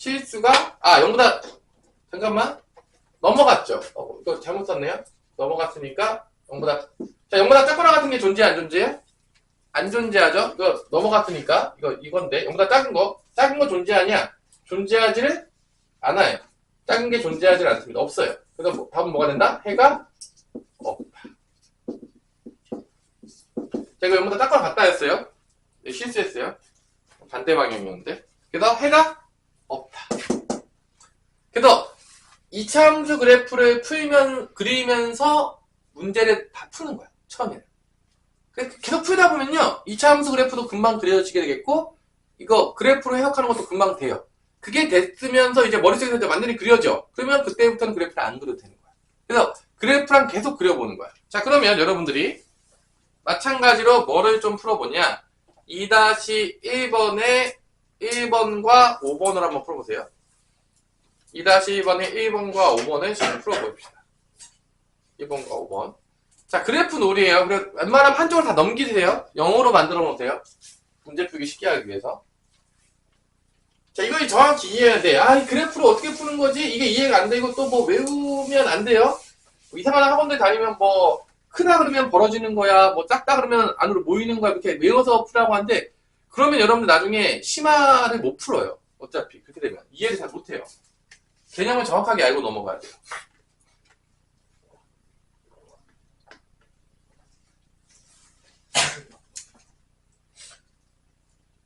실수가 0보다 잠깐만 넘어갔죠. 이거 잘못 썼네요. 넘어갔으니까 0보다 자 0보다 작거나 같은 게 존재해 안 존재해? 안 존재하죠. 이거 넘어갔으니까 이건데 0보다 작은 거 존재하냐? 존재하지를 않아요. 작은 게 존재하지 않습니다. 없어요. 그래서 답은 뭐가 된다? 해가 없다. 제가 0보다 작거나 같다 했어요. 네, 실수했어요. 반대 방향이었는데. 그래서 해가 없다. 그래서 이차함수 그래프를 그리면서 문제를 다 푸는 거야. 처음에는. 계속 풀다 보면요. 이차함수 그래프도 금방 그려지게 되겠고, 이거 그래프로 해석하는 것도 금방 돼요. 그게 됐으면서 이제 머릿속에서 이제 완전히 그려져. 그러면 그때부터는 그래프를 안 그려도 되는 거야. 그래서 그래프랑 계속 그려보는 거야. 자, 그러면 여러분들이 마찬가지로 뭐를 좀 풀어보냐. 2-1번에 1번과 5번을 한번 풀어보세요. 2-1번에 1번과 5번을 지금 풀어봅시다. 1번과 5번. 자, 그래프 놀이에요. 그래서 웬만하면 한쪽을 다 넘기세요. 영어로 만들어 놓으세요. 문제 풀기 쉽게 하기 위해서. 자, 이거 정확히 이해해야 돼. 이 그래프를 어떻게 푸는 거지? 이게 이해가 안 되고 또 뭐 외우면 안 돼요. 이상한 학원들 다니면 뭐 크다 그러면 벌어지는 거야. 뭐 작다 그러면 안으로 모이는 거야. 이렇게 외워서 풀라고 하는데 그러면 여러분들 나중에 심화를 못 풀어요. 어차피 그렇게 되면 이해를 잘 못해요. 개념을 정확하게 알고 넘어가야 돼요.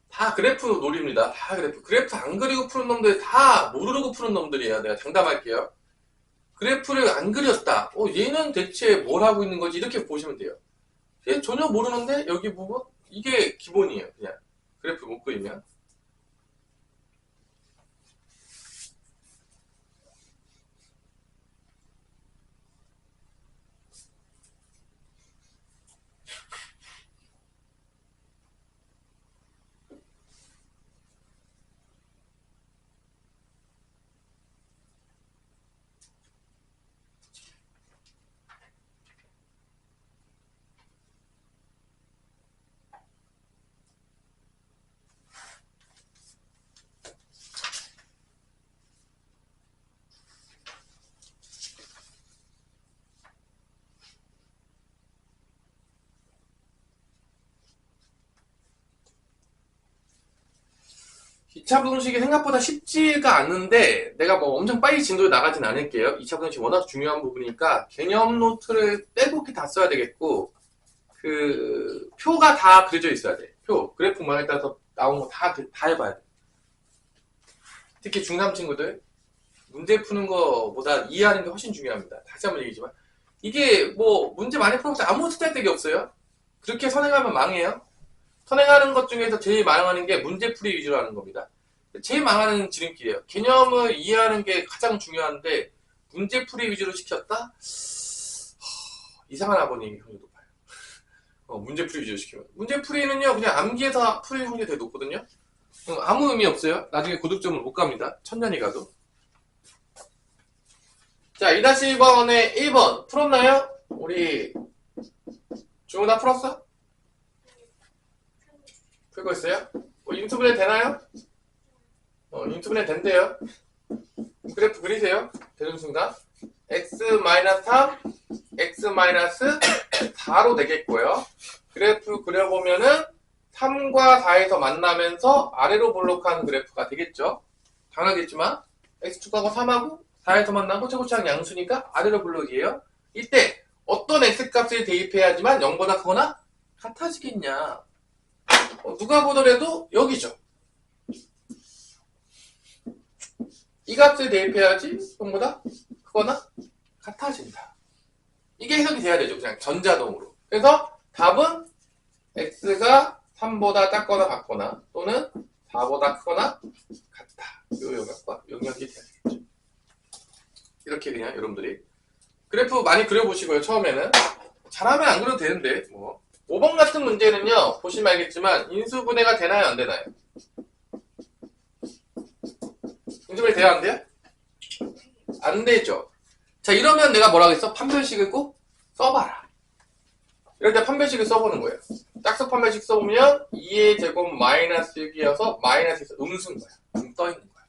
다 그래프 놀이입니다. 다 그래프. 그래프 안 그리고 푸는 놈들 다 모르고 푸는 놈들이에요. 내가 장담할게요. 그래프를 안 그렸다. 얘는 대체 뭘 하고 있는 거지? 이렇게 보시면 돼요. 얘 전혀 모르는데 여기 부분? 이게 기본이에요. 그냥 그래프 못 그리면. 이차 부등식이 생각보다 쉽지가 않은데 내가 뭐 엄청 빨리 진도에 나가진 않을게요. 2차 부등식 워낙 중요한 부분이니까 개념 노트를 빼곡히 다 써야 되겠고 그 표가 다 그려져 있어야 돼. 표, 그래프 모양에 따라서 나온 거 다 해봐야 돼. 특히 중3 친구들 문제 푸는 거보다 이해하는 게 훨씬 중요합니다. 다시 한번 얘기지만 이게 뭐 문제 많이 풀어봤자 아무 쓸데기 없어요. 그렇게 선행하면 망해요. 선행하는 것 중에서 제일 망하는 게 문제풀이 위주로 하는 겁니다. 제일 망하는 지름길이에요. 개념을 이해하는 게 가장 중요한데 문제풀이 위주로 시켰다? 이상한 아버님이 확률이 높아요. 문제풀이 위주로 시키면. 문제풀이는요 그냥 암기해서 풀릴 확률이 되게 높거든요. 아무 의미 없어요. 나중에 고득점을 못 갑니다. 천년이 가도. 자, 2-1번에 1번 풀었나요? 우리 중우 다 풀었어? 풀고 있어요? 인투분해 되나요? 인투분해 된대요. 그래프 그리세요. 되는 순간 x-3, x-4로 되겠고요. 그래프 그려보면은 3과 4에서 만나면서 아래로 볼록한 그래프가 되겠죠. 당연하겠지만 x축하고 3하고 4에서 만나고 최고차항 양수니까 아래로 볼록이에요. 이때 어떤 x값을 대입해야지만 0보다 크거나 같아지겠냐. 누가 보더라도 여기죠. 이 값을 대입해야지 0보다 크거나 같아진다. 이게 해석이 돼야 되죠. 그냥 전자동으로. 그래서 답은 x가 3보다 작거나 같거나 또는 4보다 크거나 같다. 이 영역과 영역이 돼야 되겠죠. 이렇게 그냥 여러분들이 그래프 많이 그려보시고요. 처음에는 잘하면 안 그려도 되는데 뭐 5번 같은 문제는요 보시면 알겠지만 인수분해가 되나요 안 되나요? 인수분해 돼요 안 돼요? 안 되죠. 자 이러면 내가 뭐라고 했어? 판별식을 꼭 써봐라. 이럴 때 판별식을 써보는 거예요. 짝수 판별식 써보면 2의 제곱 마이너스 6이어서 마이너스에서 음수인 거야. 떠있는 거야.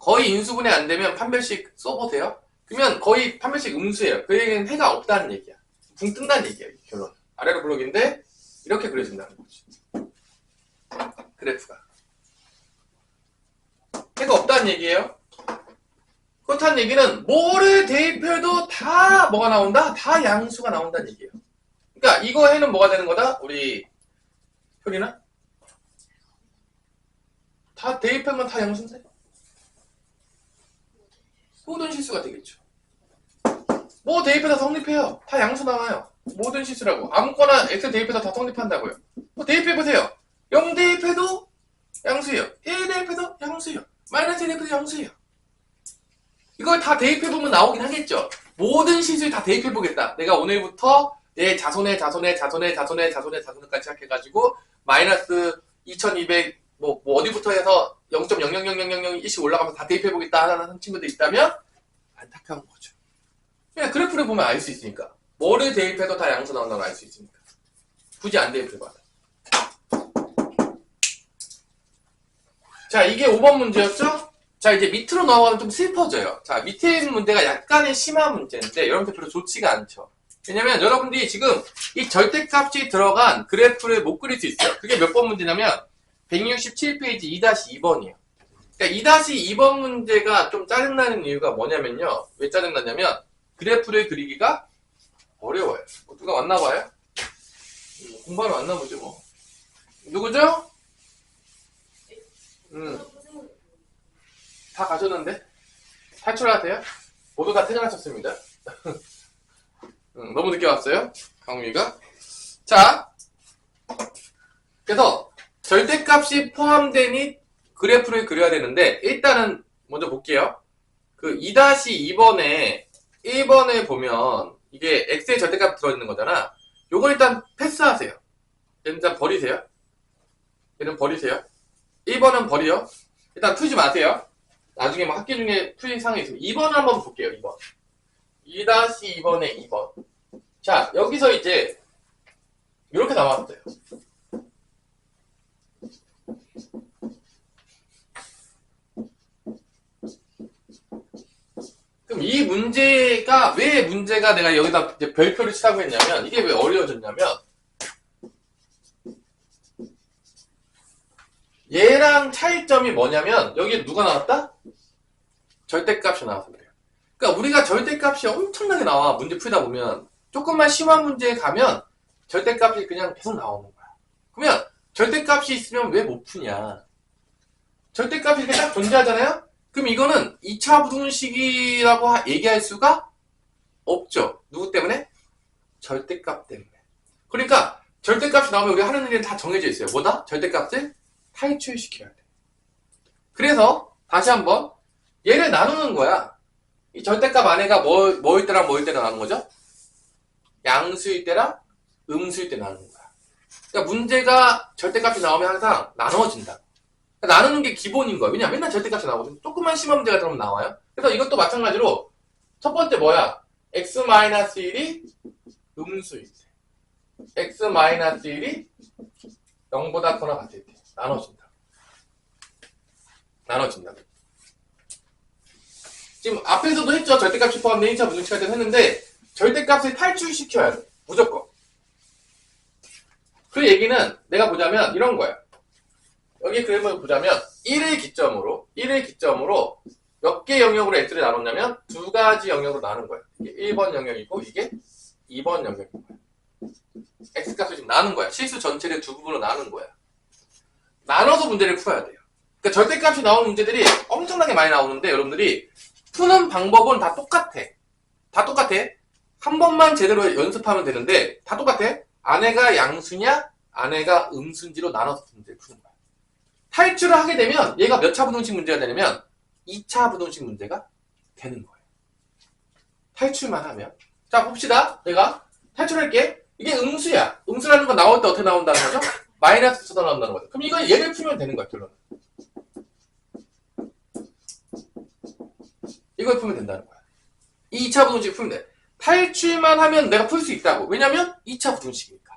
거의 인수분해 안 되면 판별식 써보세요. 그러면 거의 판별식 음수예요. 그 얘기는 해가 없다는 얘기야. 붕 뜬다는 얘기야, 결론. 아래로 블록인데 이렇게 그려진다는 거지. 그래프가. 해가 없다는 얘기예요. 그렇다는 얘기는 뭐를 대입해도 다 뭐가 나온다? 다 양수가 나온다는 얘기예요. 그러니까 이거 해는 뭐가 되는 거다? 우리 효리나? 다 대입하면 다 양수인데? 모든 실수가 되겠죠. 뭐 대입해서 성립해요. 다 양수 나와요. 모든 실수라고. 아무거나 x 대입해서 다 성립한다고요. 뭐 대입해보세요. 0 대입해도 양수예요. 1 대입해도 양수예요. 마이너스 1 대입해도 양수예요. 이걸 다 대입해보면 나오긴 하겠죠. 모든 실수를 다 대입해보겠다. 내가 오늘부터 내 자손의 자손까지 시작해가지고 마이너스 2200 뭐 어디부터 해서 0.0000001씩 올라가면서 다 대입해보겠다 하는 친구들 있다면 안타까운 거죠. 그냥 그래프를 보면 알 수 있으니까. 뭐를 대입해도 다 양수 나온다는 걸 알 수 있으니까. 굳이 안 대입해봐도. 자, 이게 5번 문제였죠? 자, 이제 밑으로 넘어가면 좀 슬퍼져요. 자, 밑에 있는 문제가 약간의 심한 문제인데 여러분들 별로 좋지가 않죠. 왜냐면 여러분들이 지금 이 절대값이 들어간 그래프를 못 그릴 수 있어요. 그게 몇 번 문제냐면 167페이지 2-2번이에요. 그러니까 2-2번 문제가 좀 짜증나는 이유가 뭐냐면요. 왜 짜증나냐면 그래프를 그리기가 어려워요. 누가 왔나봐요? 공부하러 왔나보죠 뭐. 누구죠? 다 가셨는데? 탈출하세요? 모두 다 퇴근하셨습니다. 너무 늦게 왔어요? 강우이가. 자, 그래서 절대값이 포함된 이 그래프를 그려야 되는데 일단은 먼저 볼게요. 그 2-2번에 1번에 보면 이게 x의 절대값 들어있는 거잖아. 요걸 일단 패스하세요. 일단 버리세요. 얘는 버리세요. 1번은 버려. 일단 풀지 마세요. 나중에 뭐 학기 중에 풀 상황이 있으면 2번 한번 볼게요. 2번. 2-2번에 2번. 자, 여기서 이제 이렇게 나왔어요. 그럼 이 문제가 왜 문제가 내가 여기다 이제 별표를 치라고 했냐면 이게 왜 어려워졌냐면 얘랑 차이점이 뭐냐면 여기에 누가 나왔다? 절대값이 나와서 그래요. 그러니까 우리가 절대값이 엄청나게 나와. 문제 풀다 보면 조금만 심한 문제에 가면 절대값이 그냥 계속 나오는 거야. 그러면 절대값이 있으면 왜 못 푸냐? 절대값이 이렇게 딱 존재하잖아요? 그럼 이거는 2차 부등식이라고 얘기할 수가 없죠. 누구 때문에? 절대값 때문에. 그러니까 절대값이 나오면 우리가 하는 일은 다 정해져 있어요. 뭐다? 절대값을 탈출시켜야 돼. 그래서 다시 한번 얘를 나누는 거야. 이 절대값 안에가 뭐일 때랑 뭐일 때랑 나누는 거죠? 양수일 때랑 음수일 때 나누는 거야. 그러니까 문제가 절대값이 나오면 항상 나눠진다. 그러니까 나누는 게 기본인 거야. 왜냐면 맨날 절대값이 나오거든. 조금만 심한 문제가 들어오면 나와요. 그래서 이것도 마찬가지로 첫 번째 뭐야? x-1이 음수일 때. x-1이 0보다 커나 같을 때. 나눠진다. 나눠진다. 지금 앞에서도 했죠. 절대값이 포함된 1차 부등식 때도 했는데 절대값을 탈출시켜야 돼. 무조건. 그 얘기는 내가 보자면 이런 거야. 여기 그림을 보자면 1을 기점으로 몇 개 영역으로 x를 나눴냐면 두 가지 영역으로 나눈 거야. 이게 1번 영역이고 이게 2번 영역인 거야. x값을 지금 나눈 거야. 실수 전체를 두 부분으로 나눈 거야. 나눠서 문제를 풀어야 돼요. 그러니까 절대값이 나오는 문제들이 엄청나게 많이 나오는데 여러분들이 푸는 방법은 다 똑같아. 다 똑같아. 한 번만 제대로 연습하면 되는데 다 똑같아. 안에가 양수냐 안에가 음수인지로 나눠서 문제를 푸는 거야. 탈출을 하게 되면 얘가 몇 차 부등식 문제가 되냐면 2차 부등식 문제가 되는 거예요. 탈출만 하면. 자, 봅시다. 내가 탈출할게. 이게 음수야. 음수라는 건 나올 때 어떻게 나온다는 거죠? 마이너스 쳐서 나온다는 거죠. 그럼 이거 얘를 풀면 되는 거야, 결론은. 이걸 풀면 된다는 거야. 2차 부등식 풀면 돼. 탈출만 하면 내가 풀 수 있다고. 왜냐면 2차 부등식이니까.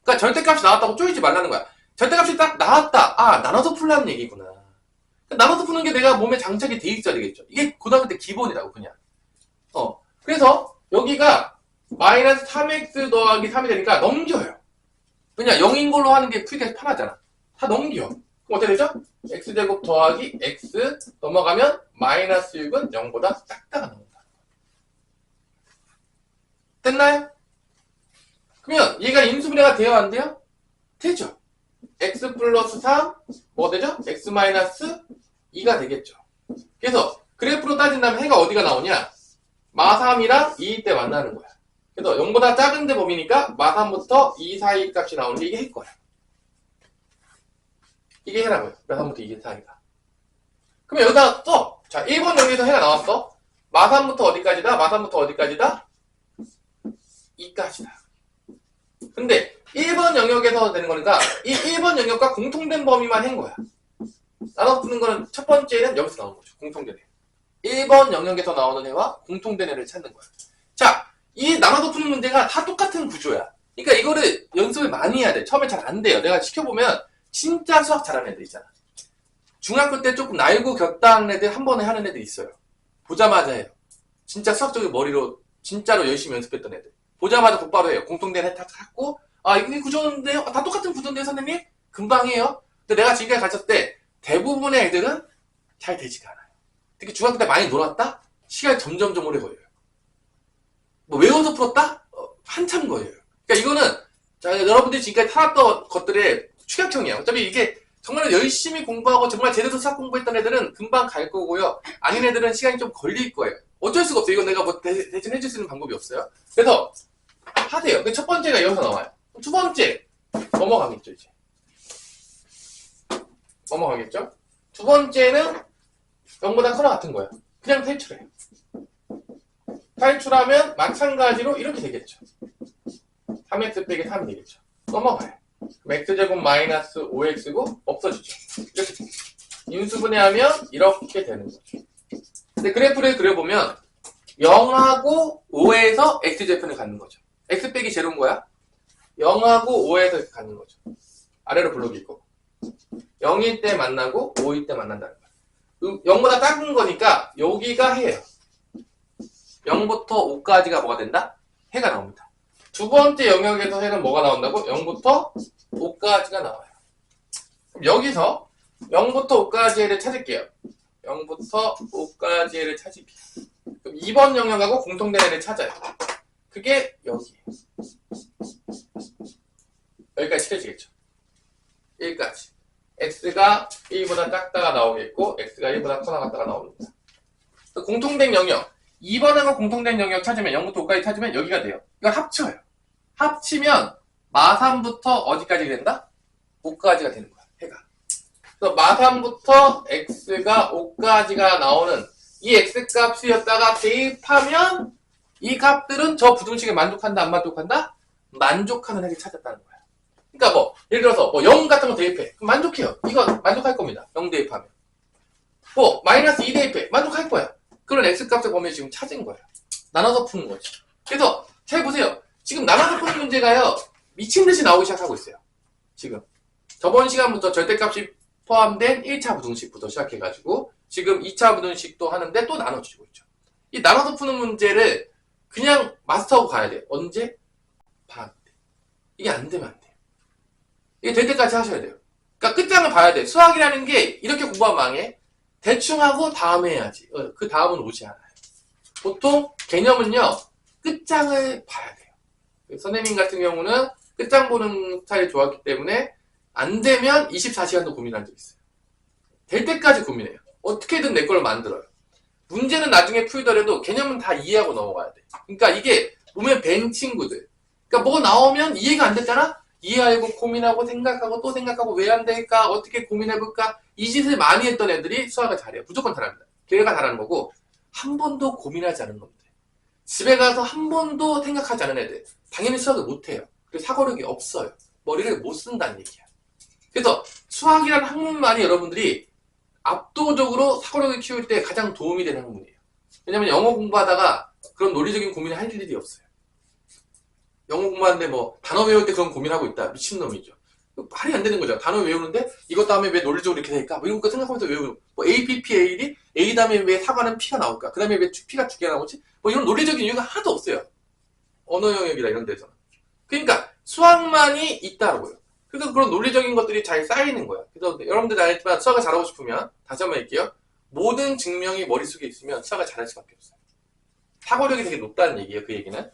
그러니까 절대값이 나왔다고 쪼이지 말라는 거야. 절대값이 딱 나왔다. 아, 나눠서 풀라는 얘기구나. 나눠서 푸는 게 내가 몸에 장착이 돼 있어야 되겠죠. 이게 고등학교 때 기본이라고, 그냥. 그래서 여기가 마이너스 3x 더하기 3이 되니까 넘겨요. 그냥 0인 걸로 하는 게 풀기가 편하잖아. 다 넘겨. 그럼 어떻게 되죠? x제곱 더하기 x 넘어가면 마이너스 6은 0보다 작다가 나온다. 됐나요? 그러면 얘가 인수분해가 돼요, 안 돼요? 되죠. x 플러스 3, 뭐가 되죠? x 마이너스 2가 되겠죠. 그래서 그래프로 따진다면 해가 어디가 나오냐? 마3이랑 2일 때 만나는 거야. 그래서 0보다 작은데 범위니까 마3부터 2 사이 값이 나오는 게 이게 해 거야. 이게 해라고요. 마3부터 2 사이가. 그럼 여기다 써. 자, 1번 여기에서 해가 나왔어. 마3부터 어디까지다? 마3부터 어디까지다? 2까지다. 근데 1번 영역에서 되는 거니까 이 1번 영역과 공통된 범위만 한 거야. 나눠서 푸는 거는 첫 번째는 여기서 나오는 거죠. 공통된 애. 1번 영역에서 나오는 애와 공통된 애를 찾는 거야. 자, 이 나눠서 푸는 문제가 다 똑같은 구조야. 그러니까 이거를 연습을 많이 해야 돼. 처음에 잘 안 돼요. 내가 시켜보면 진짜 수학 잘하는 애들 있잖아. 중학교 때 조금 날고 겼다는 애들 한 번에 하는 애들 있어요. 보자마자 해요. 진짜 수학적인 머리로 진짜로 열심히 연습했던 애들. 보자마자 곧바로 해요. 공통된 애 다 찾고, 아, 이게 구조인데요? 다 똑같은 구조인데요, 선생님? 금방 해요. 근데 내가 지금까지 가르쳤을 때 대부분의 애들은 잘 되지가 않아요. 특히 중학교 때 많이 놀았다? 시간이 점점점 오래 걸려요. 뭐 외워서 풀었다? 한참 걸려요. 그러니까 이거는 자, 여러분들이 지금까지 살았던 것들의 축약형이에요. 어차피 이게 정말 열심히 공부하고 정말 제대로 수학 공부했던 애들은 금방 갈 거고요. 아닌 애들은 시간이 좀 걸릴 거예요. 어쩔 수가 없어요. 이건 내가 뭐 대신 해줄 수 있는 방법이 없어요. 그래서 하세요. 첫 번째가 여기서 나와요. 두 번째 넘어가겠죠, 이제. 넘어가겠죠? 두 번째는 0보다 커나 같은 거예요. 그냥 탈출해요. 탈출하면 마찬가지로 이렇게 되겠죠. 3x 빼기 3이 되겠죠. 넘어가요. 그럼 x제곱 마이너스 5x고 없어지죠. 이렇게 인수분해하면 이렇게 되는 거죠. 근데 그래프를 그려보면 0하고 5에서 x제편을 갖는 거죠. x 빼기 제로인 거야. 0하고 5에서 이렇게 갖는 거죠. 아래로 블록이 있고 0일 때 만나고 5일 때 만난다는 거야. 0보다 작은 거니까 여기가 해예요. 0부터 5까지가 뭐가 된다? 해가 나옵니다. 두 번째 영역에서 해는 뭐가 나온다고? 0부터 5까지가 나와요. 그럼 여기서 0부터 5까지 해를 찾을게요. 0부터 5까지 해를 찾을게요. 그럼 2번 영역하고 공통된 해를 찾아요. 그게 여기에요. 여기까지 칠해지겠죠. 1까지. x가 1보다 작다가 나오겠고 x가 1보다 커 나갔다가 나옵니다. 공통된 영역 2번하고 공통된 영역 찾으면 0부터 5까지 찾으면 여기가 돼요. 이걸 합쳐요. 합치면 마3부터 어디까지 된다? 5까지가 되는 거야. 해가. 그래서 마3부터 x가 5까지가 나오는 이 x값이었다가 대입하면 이 값들은 저 부등식에 만족한다 안 만족한다? 만족하는 핵을 찾았다는 거야. 그러니까 뭐 예를 들어서 뭐 0 같은 거 대입해. 그럼 만족해요. 이거 만족할 겁니다. 0 대입하면. 뭐 마이너스 2 대입해. 만족할 거야. 그런 x값의 범위를 지금 찾은 거예요. 나눠서 푸는 거죠. 그래서 잘 보세요. 지금 나눠서 푸는 문제가요. 미친 듯이 나오기 시작하고 있어요. 지금. 저번 시간부터 절대값이 포함된 1차 부등식부터 시작해가지고 지금 2차 부등식도 하는데 또 나눠주고 있죠. 이 나눠서 푸는 문제를 그냥 마스터하고 가야 돼요. 언제? 방학 때. 이게 안 되면 안 돼요. 이게 될 때까지 하셔야 돼요. 그러니까 끝장을 봐야 돼. 수학이라는 게 이렇게 공부하면 망해. 대충 하고 다음에 해야지. 그 다음은 오지 않아요. 보통 개념은요. 끝장을 봐야 돼요. 선생님 같은 경우는 끝장 보는 스타일이 좋았기 때문에 안 되면 24시간도 고민한 적 있어요. 될 때까지 고민해요. 어떻게든 내 걸 만들어요. 문제는 나중에 풀더라도 개념은 다 이해하고 넘어가야 돼. 그러니까 이게 몸에 밴 친구들. 그러니까 뭐 나오면 이해가 안 됐잖아? 이해하고 고민하고 생각하고 또 생각하고 왜 안 될까? 어떻게 고민해볼까? 이 짓을 많이 했던 애들이 수학을 잘해요. 무조건 잘합니다. 걔가 잘하는 거고 한 번도 고민하지 않은 겁니다. 집에 가서 한 번도 생각하지 않은 애들 당연히 수학을 못해요. 그래서 사고력이 없어요. 머리를 못 쓴다는 얘기야. 그래서 수학이라는 학문만이 여러분들이 압도적으로 사고력을 키울 때 가장 도움이 되는 학문이에요. 왜냐면 영어 공부하다가 그런 논리적인 고민을 할 일이 없어요. 영어 공부하는데 뭐 단어 외울 때 그런 고민하고 있다. 미친놈이죠. 말이 안 되는 거죠. 단어 외우는데 이것 다음에 왜 논리적으로 이렇게 될까? 뭐 이런 거 생각하면서 외우는. 뭐 APPAD, A 다음에 왜 사과는 P가 나올까? 그 다음에 왜 P가 두 개가 나오지? 뭐 이런 논리적인 이유가 하나도 없어요. 언어 영역이나 이런 데서는. 그러니까 수학만이 있다고요. 그래서 그런 논리적인 것들이 잘 쌓이는 거야. 그래서 여러분들 알겠지만 수학을 잘하고 싶으면 다시 한번 얘기해요. 모든 증명이 머릿속에 있으면 수학을 잘할 수밖에 없어요. 사고력이 되게 높다는 얘기예요. 그 얘기는.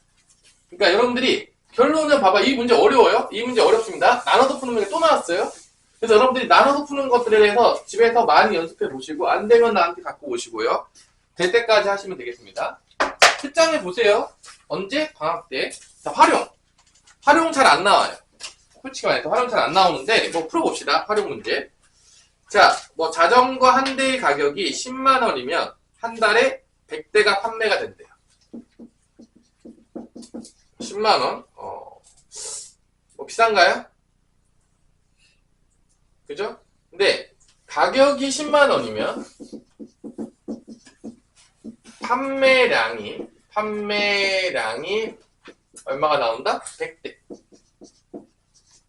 그러니까 여러분들이 결론은 봐봐. 이 문제 어려워요? 이 문제 어렵습니다. 나눠서 푸는 문제 또 나왔어요. 그래서 여러분들이 나눠서 푸는 것들에 대해서 집에서 많이 연습해 보시고 안 되면 나한테 갖고 오시고요. 될 때까지 하시면 되겠습니다. 책장에 보세요. 언제? 방학 때. 자, 활용. 활용 잘 안 나와요. 솔직히 말해서 활용 잘 안 나오는데 뭐 풀어봅시다. 활용 문제. 자, 뭐 자전거 한 대의 가격이 10만 원이면 한 달에 100대가 판매가 된대요. 10만 원? 뭐 비싼가요? 그죠? 근데 가격이 10만 원이면 판매량이 얼마가 나온다? 100대.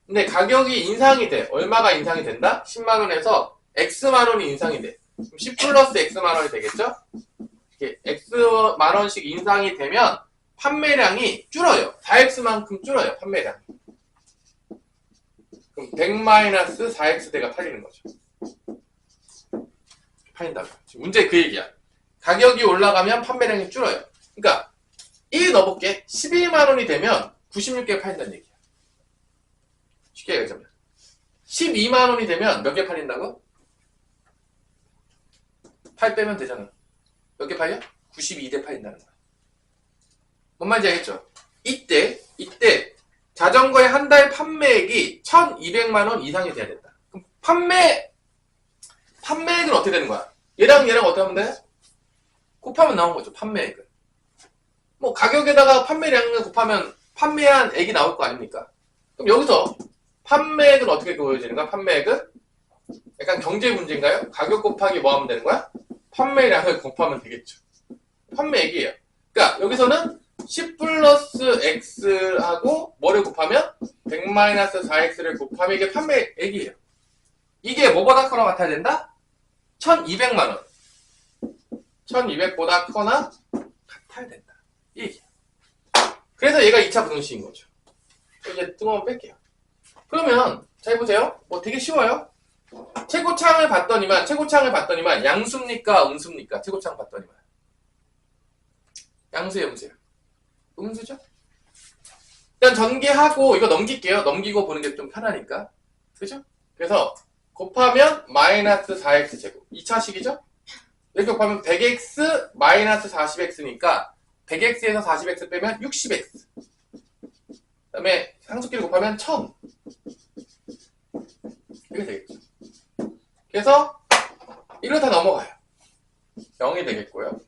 근데 가격이 인상이 돼. 얼마가 인상이 된다? 10만 원에서 X만 원이 인상이 돼. 그럼 10 플러스 X만 원이 되겠죠? 이렇게 X만 원씩 인상이 되면 판매량이 줄어요. 4X만큼 줄어요. 판매량이. 그럼 100-4X대가 팔리는 거죠. 팔린다고. 지금 문제 그 얘기야. 가격이 올라가면 판매량이 줄어요. 그러니까 1 넣어볼게. 11만 원이 되면 96개 팔린다는 얘기야. 쉽게 얘기하자면 12만 원이 되면 몇 개 팔린다고? 8 빼면 되잖아. 몇 개 팔려? 92대 팔린다는 거야. 뭔 말인지 알겠죠? 이때 자전거의 한 달 판매액이 1200만 원 이상이 돼야 된다. 그럼 판매액은 어떻게 되는 거야? 얘랑 어떻게 하면 돼? 곱하면 나온 거죠. 판매액은. 뭐 가격에다가 판매량을 곱하면 판매한 액이 나올 거 아닙니까? 그럼 여기서 판매액은 어떻게 보여지는가? 판매액은 약간 경제 문제인가요? 가격 곱하기 뭐 하면 되는 거야? 판매량을 곱하면 되겠죠. 판매액이에요. 그러니까 여기서는 10 플러스 X하고 뭐를 곱하면 100-4X를 곱하면 이게 판매액이에요. 이게 뭐보다 커나 같아야 된다? 1200만 원. 1200보다 커나 같아야 된다. 이 얘기야. 그래서 얘가 2차 부등식인 거죠. 이제 뜬금없 뺄게요. 그러면 잘 보세요. 뭐 되게 쉬워요. 최고창을 봤더니만 양수입니까? 음수입니까? 최고창 봤더니만. 양수예요, 음수예요? 음수죠? 일단 전개하고 이거 넘길게요. 넘기고 보는 게 좀 편하니까. 그죠? 그래서 곱하면 마이너스 4x 제곱. 2차식이죠? 이렇게 곱하면 100x 마이너스 40x니까 100x에서 40x 빼면 60x. 그 다음에 상수끼리 곱하면 1000. 이렇게 되겠죠. 그래서 이거 다 넘어가요. 0이 되겠고요.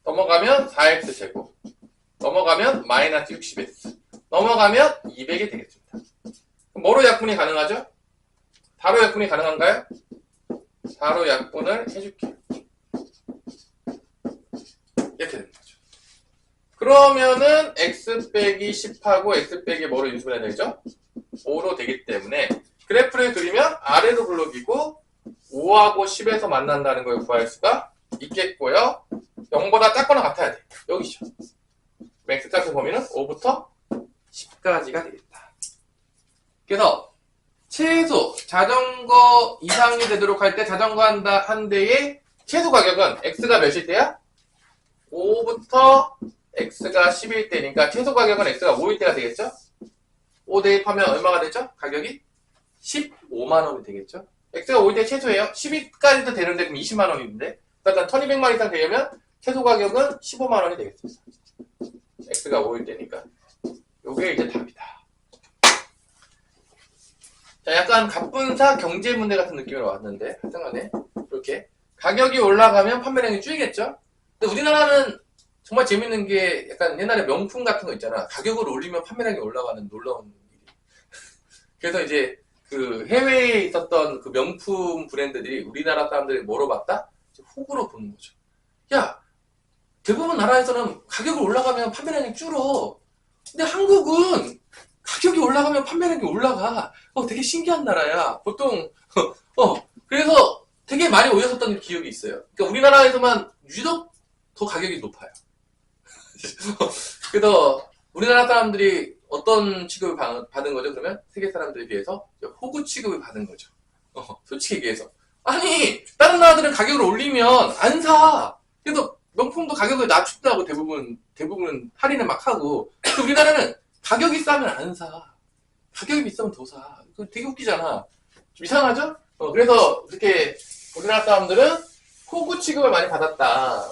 넘어가면 4x 제곱. 넘어가면 마이너스 60x. 넘어가면 200이 되겠습니다. 그럼 뭐로 약분이 가능하죠? 다로 약분이 가능한가요? 다로 약분을 해줄게요. 이렇게 되는 거죠. 그러면은 x 빼기 10하고 x 빼기 뭐로 인수해야 되죠? 5로 되기 때문에 그래프를 그리면 아래로 블록이고 5하고 10에서 만난다는 걸 구할 수가 있겠고요. 0보다 작거나 같아야 돼. 여기죠. x값의 범위는 5부터 10까지가 되겠다. 그래서 최소 자전거 이상이 되도록 할 때 자전거 한 대의 최소 가격은 x가 몇일 때야? 5부터 x가 10일 때니까 최소 가격은 x가 5일 때가 되겠죠? 5 대입하면 얼마가 되죠? 가격이 15만 원이 되겠죠? x가 5일 때 최소예요. 10일까지도 되는데 그럼 20만 원인데 일단 1200만 이상 되려면 최소 가격은 15만 원이 되겠습니다. x가 5일 때니까 요게 이제 답이다. 자, 약간 갑분사 경제 문제 같은 느낌으로 왔는데 하여튼간에 이렇게 가격이 올라가면 판매량이 줄겠죠? 근데 우리나라는 정말 재밌는 게 약간 옛날에 명품 같은 거 있잖아. 가격을 올리면 판매량이 올라가는 놀라운 일이. 그래서 이제 그 해외에 있었던 그 명품 브랜드들이 우리나라 사람들이 뭐로 봤다? 호구로 보는 거죠. 야, 대부분 나라에서는 가격을 올라가면 판매량이 줄어. 근데 한국은 가격이 올라가면 판매량이 올라가. 되게 신기한 나라야. 보통, 그래서 되게 많이 올렸었던 기억이 있어요. 그러니까 우리나라에서만 유독 더 가격이 높아요. 그래서 우리나라 사람들이 어떤 취급을 받은 거죠? 그러면 세계 사람들에 비해서 호구 취급을 받은 거죠. 솔직히 얘기해서. 아니, 다른 나라들은 가격을 올리면 안 사. 그래서 명품도 가격을 낮춘다고 대부분 할인을 막 하고. 근데 우리나라는 가격이 싸면 안 사. 가격이 비싸면 더 사. 그거 되게 웃기잖아. 좀 이상하죠? 그래서 이렇게 우리나라 사람들은 호구 취급을 많이 받았다.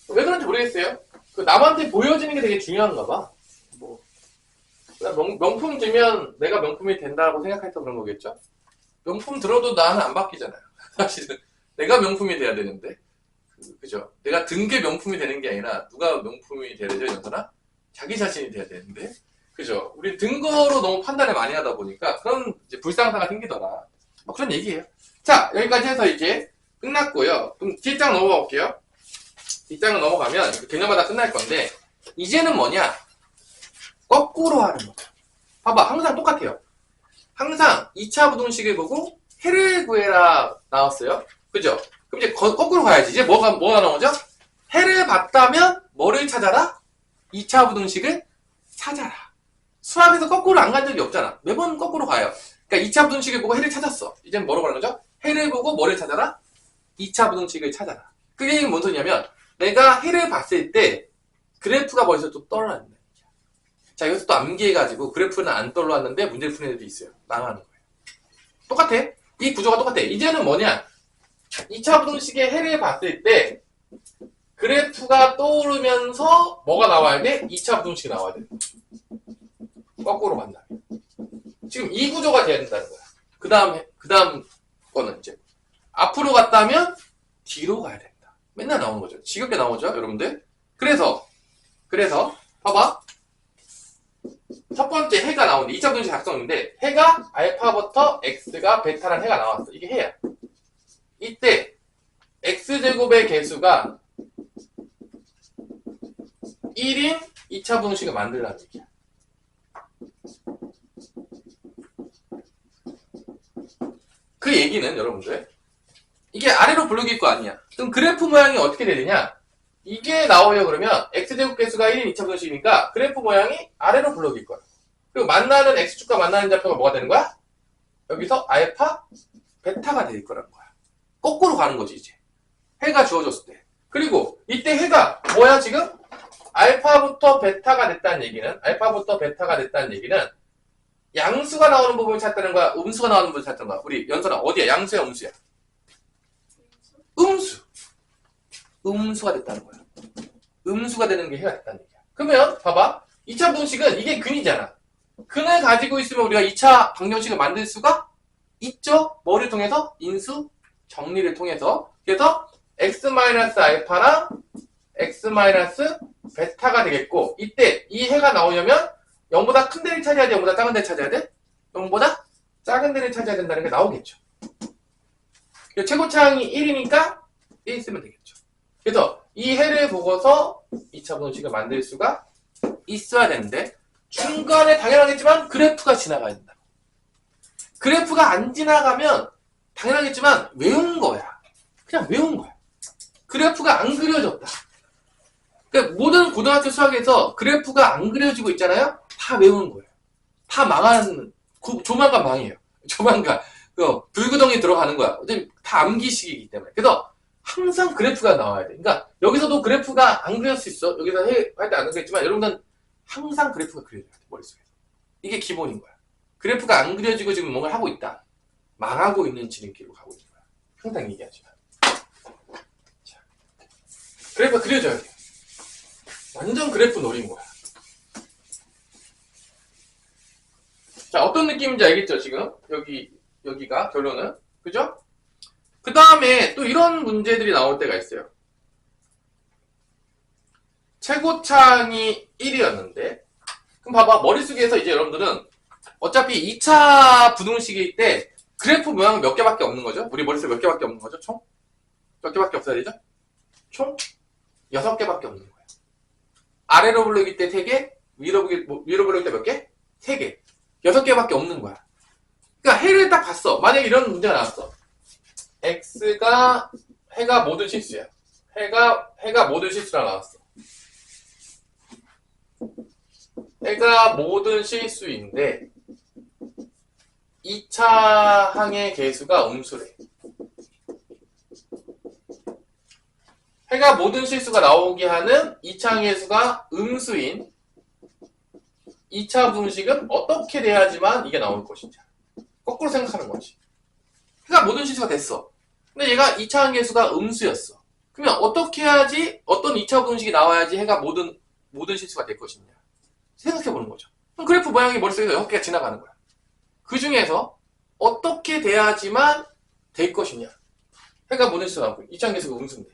왜 그런지 모르겠어요. 남한테 보여지는 게 되게 중요한가 봐. 명품 들면 내가 명품이 된다고 생각해서 그런 거겠죠? 명품 들어도 나는 안 바뀌잖아요. 사실은. 내가 명품이 돼야 되는데. 그죠? 내가 든 게 명품이 되는 게 아니라 누가 명품이 돼야 되죠, 연서나? 자기 자신이 돼야 되는데. 그죠? 우리 든 거로 너무 판단을 많이 하다 보니까 그런 이제 불상사가 생기더라. 그런 얘기예요. 자, 여기까지 해서 이제 끝났고요. 그럼 뒷장 넘어가 볼게요. 뒷장을 넘어가면 개념마다 끝날 건데 이제는 뭐냐? 거꾸로 하는 거죠. 봐봐, 항상 똑같아요. 항상 2차 부등식을 보고 해를 구해라 나왔어요. 그죠? 그럼 이제 거꾸로 가야지. 이제 뭐가 나오죠? 해를 봤다면 뭐를 찾아라? 2차 부등식을 찾아라. 수학에서 거꾸로 안 간 적이 없잖아. 매번 거꾸로 가요. 그러니까 2차 부등식을 보고 해를 찾았어. 이제는 뭐라고 하는 거죠? 해를 보고 뭐를 찾아라? 2차 부등식을 찾아라. 그게 뭔 소리냐면 내가 해를 봤을 때 그래프가 벌써 좀 떠올랐네. 자, 여기서 또 암기해가지고 그래프는 안 떠올랐는데 문제를 푸는 애들이 있어요. 망하는 거예요. 똑같아. 이 구조가 똑같아. 이제는 뭐냐? 2차 부등식의 해를 봤을 때 그래프가 떠오르면서 뭐가 나와야 돼? 2차 부등식이 나와야 돼. 거꾸로 만나면. 지금 이 구조가 돼야 된다는 거야. 그 다음 거는 이제 앞으로 갔다면 뒤로 가야 된다. 맨날 나오는 거죠. 지겹게 나오죠, 여러분들? 그래서 봐봐. 첫 번째 해가 나오는데 2차 분식 작성인데 해가 알파부터 x가 베타라는 해가 나왔어. 이게 해야. 이때 x제곱의 개수가 1인 2차 분식을 만들라는 얘기야. 그 얘기는 여러분들 이게 아래로 블록일 거 아니야. 그럼 그래프 모양이 어떻게 되느냐? 이게 나와요. 그러면 x제곱 개수가 1인 2차 분식이니까 그래프 모양이 아래로 블록일 거야. 그리고 만나는 x축과 만나는 좌표가 뭐가 되는 거야? 여기서 알파, 베타가 될 거라는 거야. 거꾸로 가는 거지 이제. 해가 주어졌을 때. 그리고 이때 해가 뭐야 지금? 알파부터 베타가 됐다는 얘기는 양수가 나오는 부분을 찾다는 거야? 음수가 나오는 부분을 찾다는 거야? 우리 연선아 어디야? 양수야 음수야? 음수. 음수가 됐다는 거야. 음수가 되는 게 해가 됐다는 얘기야. 그러면 봐봐. 2차 분식은 이게 근이잖아. 근을 가지고 있으면 우리가 2차 방정식을 만들 수가 있죠? 뭐를 통해서? 인수 정리를 통해서. 그래서 x-알파랑 x-베타가 되겠고 이때 이 해가 나오려면 0보다 큰 데를 찾아야 돼? 0보다 작은 데를 찾아야 돼? 0보다 작은 데를 찾아야 된다는 게 나오겠죠. 최고차항이 1이니까 1 쓰면 되겠죠. 그래서 이 해를 보고서 2차 분식을 만들 수가 있어야 되는데 중간에 당연하겠지만 그래프가 지나가야 된다. 그래프가 안 지나가면 당연하겠지만 외운 거야. 그냥 외운 거야. 그래프가 안 그려졌다. 그러니까 모든 고등학교 수학에서 그래프가 안 그려지고 있잖아요. 다 외우는 거예요. 다 망하는 조만간 망해요. 조만간 불구덩이 들어가는 거야. 다 암기식이기 때문에. 그래서 항상 그래프가 나와야 돼. 그러니까 여기서도 그래프가 안 그릴 수 있어. 여기서 할 때 안 그렸지만 여러분들은 항상 그래프가 그려져야 돼. 머릿속에서. 이게 기본인 거야. 그래프가 안 그려지고 지금 뭔가를 하고 있다. 망하고 있는 지름길로 가고 있는 거야. 항상 얘기하지 마. 자, 그래프가 그려져야 돼. 완전 그래프 노린 거야. 자, 어떤 느낌인지 알겠죠, 지금? 여기가 결론은. 그죠? 그 다음에 또 이런 문제들이 나올 때가 있어요. 최고차항이 1이었는데, 그럼 봐봐, 머릿속에서 이제 여러분들은 어차피 2차 부등식일 때 그래프 모양은 몇 개밖에 없는 거죠? 우리 머릿속에 몇 개밖에 없는 거죠? 총? 몇 개밖에 없어야 되죠? 총 6개밖에 없는 거예요. 아래로 블록일 때 3개, 위로 볼일 때 몇 개? 3개. 6개밖에 없는 거야. 그러니까 해를 딱 봤어. 만약에 이런 문제가 나왔어. 해가 모든 실수야. 해가 모든 실수라 나왔어. 해가 모든 실수인데 2차 항의 개수가 음수래. 해가 모든 실수가 나오게 하는 2차 항의 개수가 음수인 2차 분식은 어떻게 돼야지만 이게 나올 것인지 거꾸로 생각하는 거지. 해가 모든 실수가 됐어. 근데 얘가 2차 항의 개수가 음수였어. 그러면 어떻게 해야지 어떤 2차 분식이 나와야지 해가 모든 실수가 될 것이냐 생각해보는 거죠. 그럼 그래프 모양이 머릿속에서 6개가 지나가는 거야. 그 중에서 어떻게 돼야지만 될 것이냐. 해가 모든 실수가 나오고 2차 항의 개수가 음수인데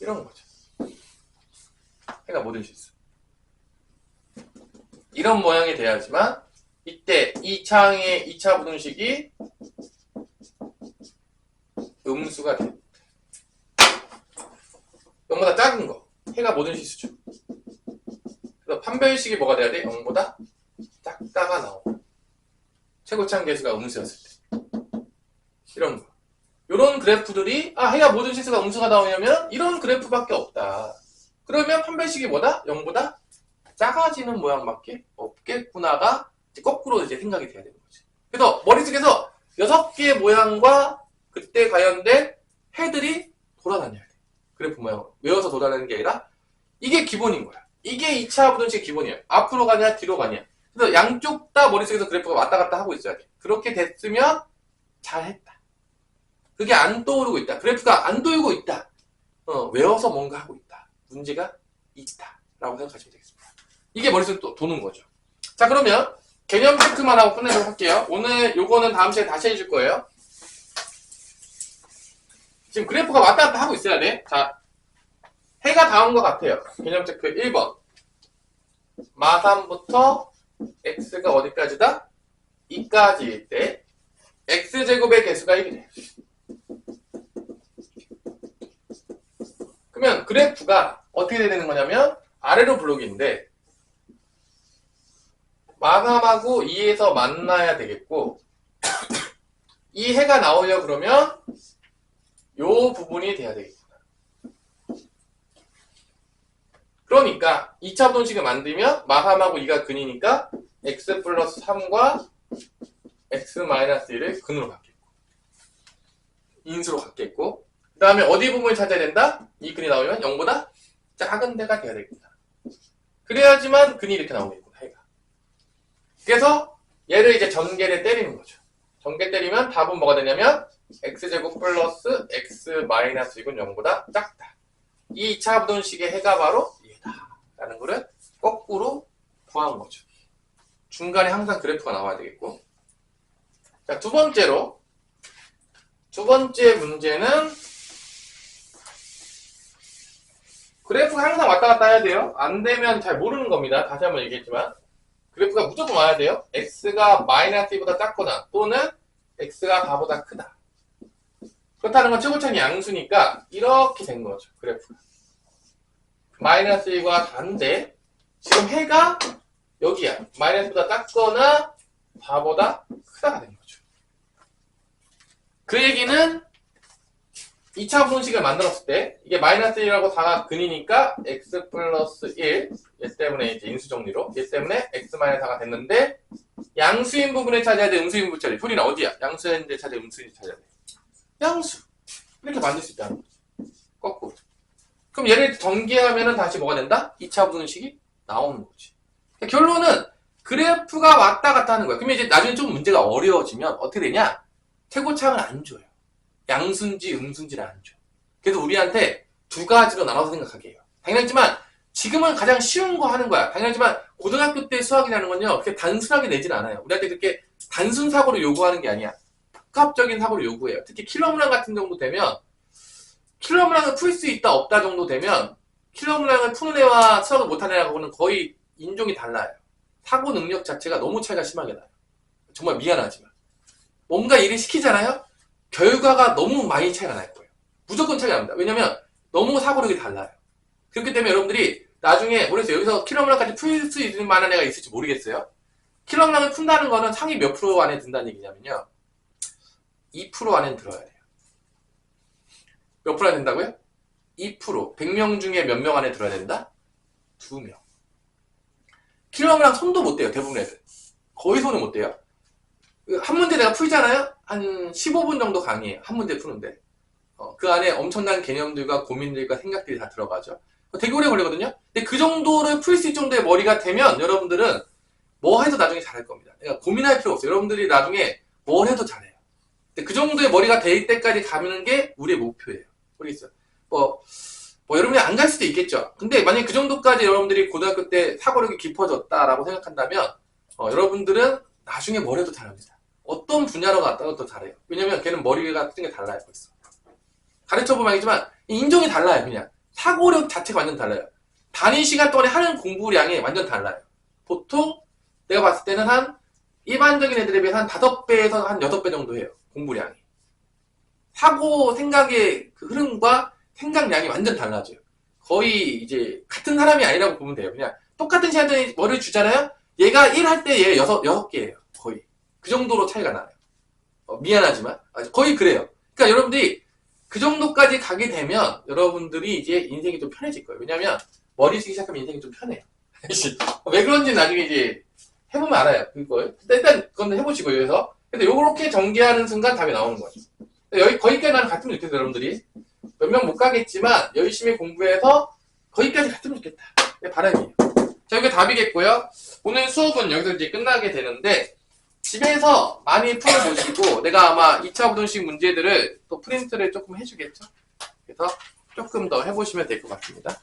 이런 거죠. 해가 모든 실수. 이런 모양이 돼야지만 이때 2차 분식이 음수가 돼. 0보다 작은 거. 해가 모든 실수죠. 그래서 판별식이 뭐가 돼야 돼? 0보다 작다가 나오고. 최고차항 계수가 음수였을 때. 이런 거. 이런 그래프들이 해가 모든 실수가 음수가 나오냐면 이런 그래프밖에 없다. 그러면 판별식이 뭐다? 0보다 작아지는 모양밖에 없겠구나가 이제 거꾸로 이제 생각이 돼야 되는 거지. 그래서 머릿속에서 6개의 모양과 그때 관련된 해들이 돌아다녀야 돼. 그래프 모양으로. 외워서 돌아다니는 게 아니라 이게 기본인 거야. 이게 2차 부등식 기본이야. 앞으로 가냐 뒤로 가냐. 그래서 양쪽 다 머릿속에서 그래프가 왔다 갔다 하고 있어야 돼. 그렇게 됐으면 잘했다. 그게 안 떠오르고 있다. 그래프가 안 돌고 있다. 외워서 뭔가 하고 있다. 문제가 있다. 라고 생각하시면 되겠습니다. 이게 머릿속에 또 도는 거죠. 자, 그러면 개념 체크만 하고 끝내도록 할게요. 오늘 요거는 다음 시간에 다시 해줄 거예요. 지금 그래프가 왔다 갔다 하고 있어야 돼. 자, 해가 다음과 같아요. 개념 체크 1번. 마3부터 x가 어디까지다? 2까지일 때 x제곱의 개수가 1이래. 그러면 그래프가 어떻게 돼야 되는 거냐면 아래로 블록인데 마3하고 2에서 만나야 되겠고 이 해가 나오려 그러면 요 부분이 돼야 되겠구나. 그러니까 2차 부등식을 만들면 마3하고 2가 근이니까 x 플러스 3과 x 마이너스 1을 근으로 갖겠고 인수로 갖겠고 그 다음에 어디 부분을 찾아야 된다? 이 근이 나오면 0보다 작은 데가 돼야 되겠다. 그래야지만 근이 이렇게 나오겠구나. 해가. 그래서 얘를 이제 전개를 때리는 거죠. 전개 때리면 답은 뭐가 되냐면 x제곱 플러스 x 마이너스 6은 0보다 작다. 이 2차 부등식의 해가 바로 얘다. 라는 거를 거꾸로 구한 거죠. 중간에 항상 그래프가 나와야 되겠고. 자, 두 번째 문제는 그래프가 항상 왔다 갔다 해야 돼요. 안 되면 잘 모르는 겁니다. 다시 한번 얘기했지만 그래프가 무조건 와야 돼요. x가 마이너스 2보다 작거나 또는 x가 4보다 크다. 그렇다는 건 최고차항이 양수니까 이렇게 된 거죠. 그래프가. 마이너스 1과 4인데 지금 해가 여기야. 마이너스보다 작거나 4보다 크다가 된 거죠. 그 얘기는 2차 분식을 만들었을 때 이게 마이너스 1하고 4가 근이니까 x 플러스 1 얘 때문에 이제 인수정리로 얘 때문에 x 마이너스 4가 됐는데 양수인 부분을 찾아야 돼? 음수인 부분을 찾아야 돼? 풀이는 어디야? 양수인데 찾아야 돼? 음수인데 찾아야 돼? 양수. 이렇게 만들 수 있다는 거지. 거꾸로. 그럼 얘를 전개하면은 다시 뭐가 된다? 2차 분식이 나오는 거지. 그러니까 결론은 그래프가 왔다 갔다 하는 거야. 그러면 이제 나중에 좀 문제가 어려워지면 어떻게 되냐? 최고차항을 안 줘요. 양수인지 음수인지를 안 줘. 그래서 우리한테 두 가지로 나눠서 생각하게 해요. 당연하지만 지금은 가장 쉬운 거 하는 거야. 당연하지만 고등학교 때 수학이라는 건요. 그렇게 단순하게 내진 않아요. 우리한테 그렇게 단순 사고를 요구하는 게 아니야. 복합적인 사고를 요구해요. 특히 킬러문항 같은 정도 되면 킬러문항을 풀 수 있다 없다 정도 되면 킬러문항을 푸는 애와 수학을 못하는 애하고는 거의 인종이 달라요. 사고 능력 자체가 너무 차이가 심하게 나요. 정말 미안하지만 뭔가 일을 시키잖아요. 결과가 너무 많이 차이가 날 거예요. 무조건 차이가 납니다. 왜냐면 너무 사고력이 달라요. 그렇기 때문에 여러분들이 나중에 모르겠어요. 여기서 킬러문항까지 풀 수 있는 만한 애가 있을지 모르겠어요. 킬러문항을 푼다는 거는 상위 몇 프로 안에 든다는 얘기냐면요. 2% 안에 들어야 돼요. 몇 프로 안에 든다고요? 2%. 100명 중에 몇 명 안에 들어야 된다? 2명. 킬러문항 손도 못 대요. 대부분 애들. 거의 손을 못 대요. 한 문제 내가 풀잖아요? 한 15분 정도 강의해요. 한 문제 푸는데. 그 안에 엄청난 개념들과 고민들과 생각들이 다 들어가죠. 되게 오래 걸리거든요? 근데 그 정도를 풀 수 있을 정도의 머리가 되면 여러분들은 뭐 해도 나중에 잘할 겁니다. 그러니까 고민할 필요 없어요. 여러분들이 나중에 뭘 해도 잘해요. 근데 그 정도의 머리가 될 때까지 가는 게 우리의 목표예요. 모르겠어요. 뭐 여러분이 안 갈 수도 있겠죠. 근데 만약에 그 정도까지 여러분들이 고등학교 때 사고력이 깊어졌다라고 생각한다면 여러분들은 나중에 뭘 해도 잘합니다. 어떤 분야로 갔다가 더 잘해요. 왜냐면 걔는 머리가 뜨는 게 달라요. 벌써. 가르쳐보면 알겠지만 인종이 달라요. 그냥 사고력 자체가 완전 달라요. 단위 시간 동안에 하는 공부량이 완전 달라요. 보통 내가 봤을 때는 한 일반적인 애들에 비해서 한 5배에서 한 6배 정도 해요. 공부량이. 사고 생각의 그 흐름과 생각량이 완전 달라져요. 거의 이제 같은 사람이 아니라고 보면 돼요. 그냥 똑같은 시간에 머리를 주잖아요. 얘가 1 할 때 얘 6개예요. 거의. 그 정도로 차이가 나요. 미안하지만 거의 그래요. 그러니까 여러분들이 그 정도까지 가게 되면 여러분들이 이제 인생이 좀 편해질 거예요. 왜냐면 머리 쓰기 시작하면 인생이 좀 편해요. 왜 그런지 나중에 이제 해보면 알아요. 그걸. 일단 그건 해보시고 여기서. 근데 요렇게 전개하는 순간 답이 나오는 거죠. 거기까지 나는 갔으면 좋겠어요. 여러분들이. 몇 명 못 가겠지만 열심히 공부해서 거기까지 갔으면 좋겠다. 내 바람이에요. 자, 이게 답이겠고요. 오늘 수업은 여기서 이제 끝나게 되는데 집에서 많이 풀어보시고 내가 아마 2차 부등식 문제들을 또 프린트를 조금 해주겠죠. 그래서 조금 더 해보시면 될 것 같습니다.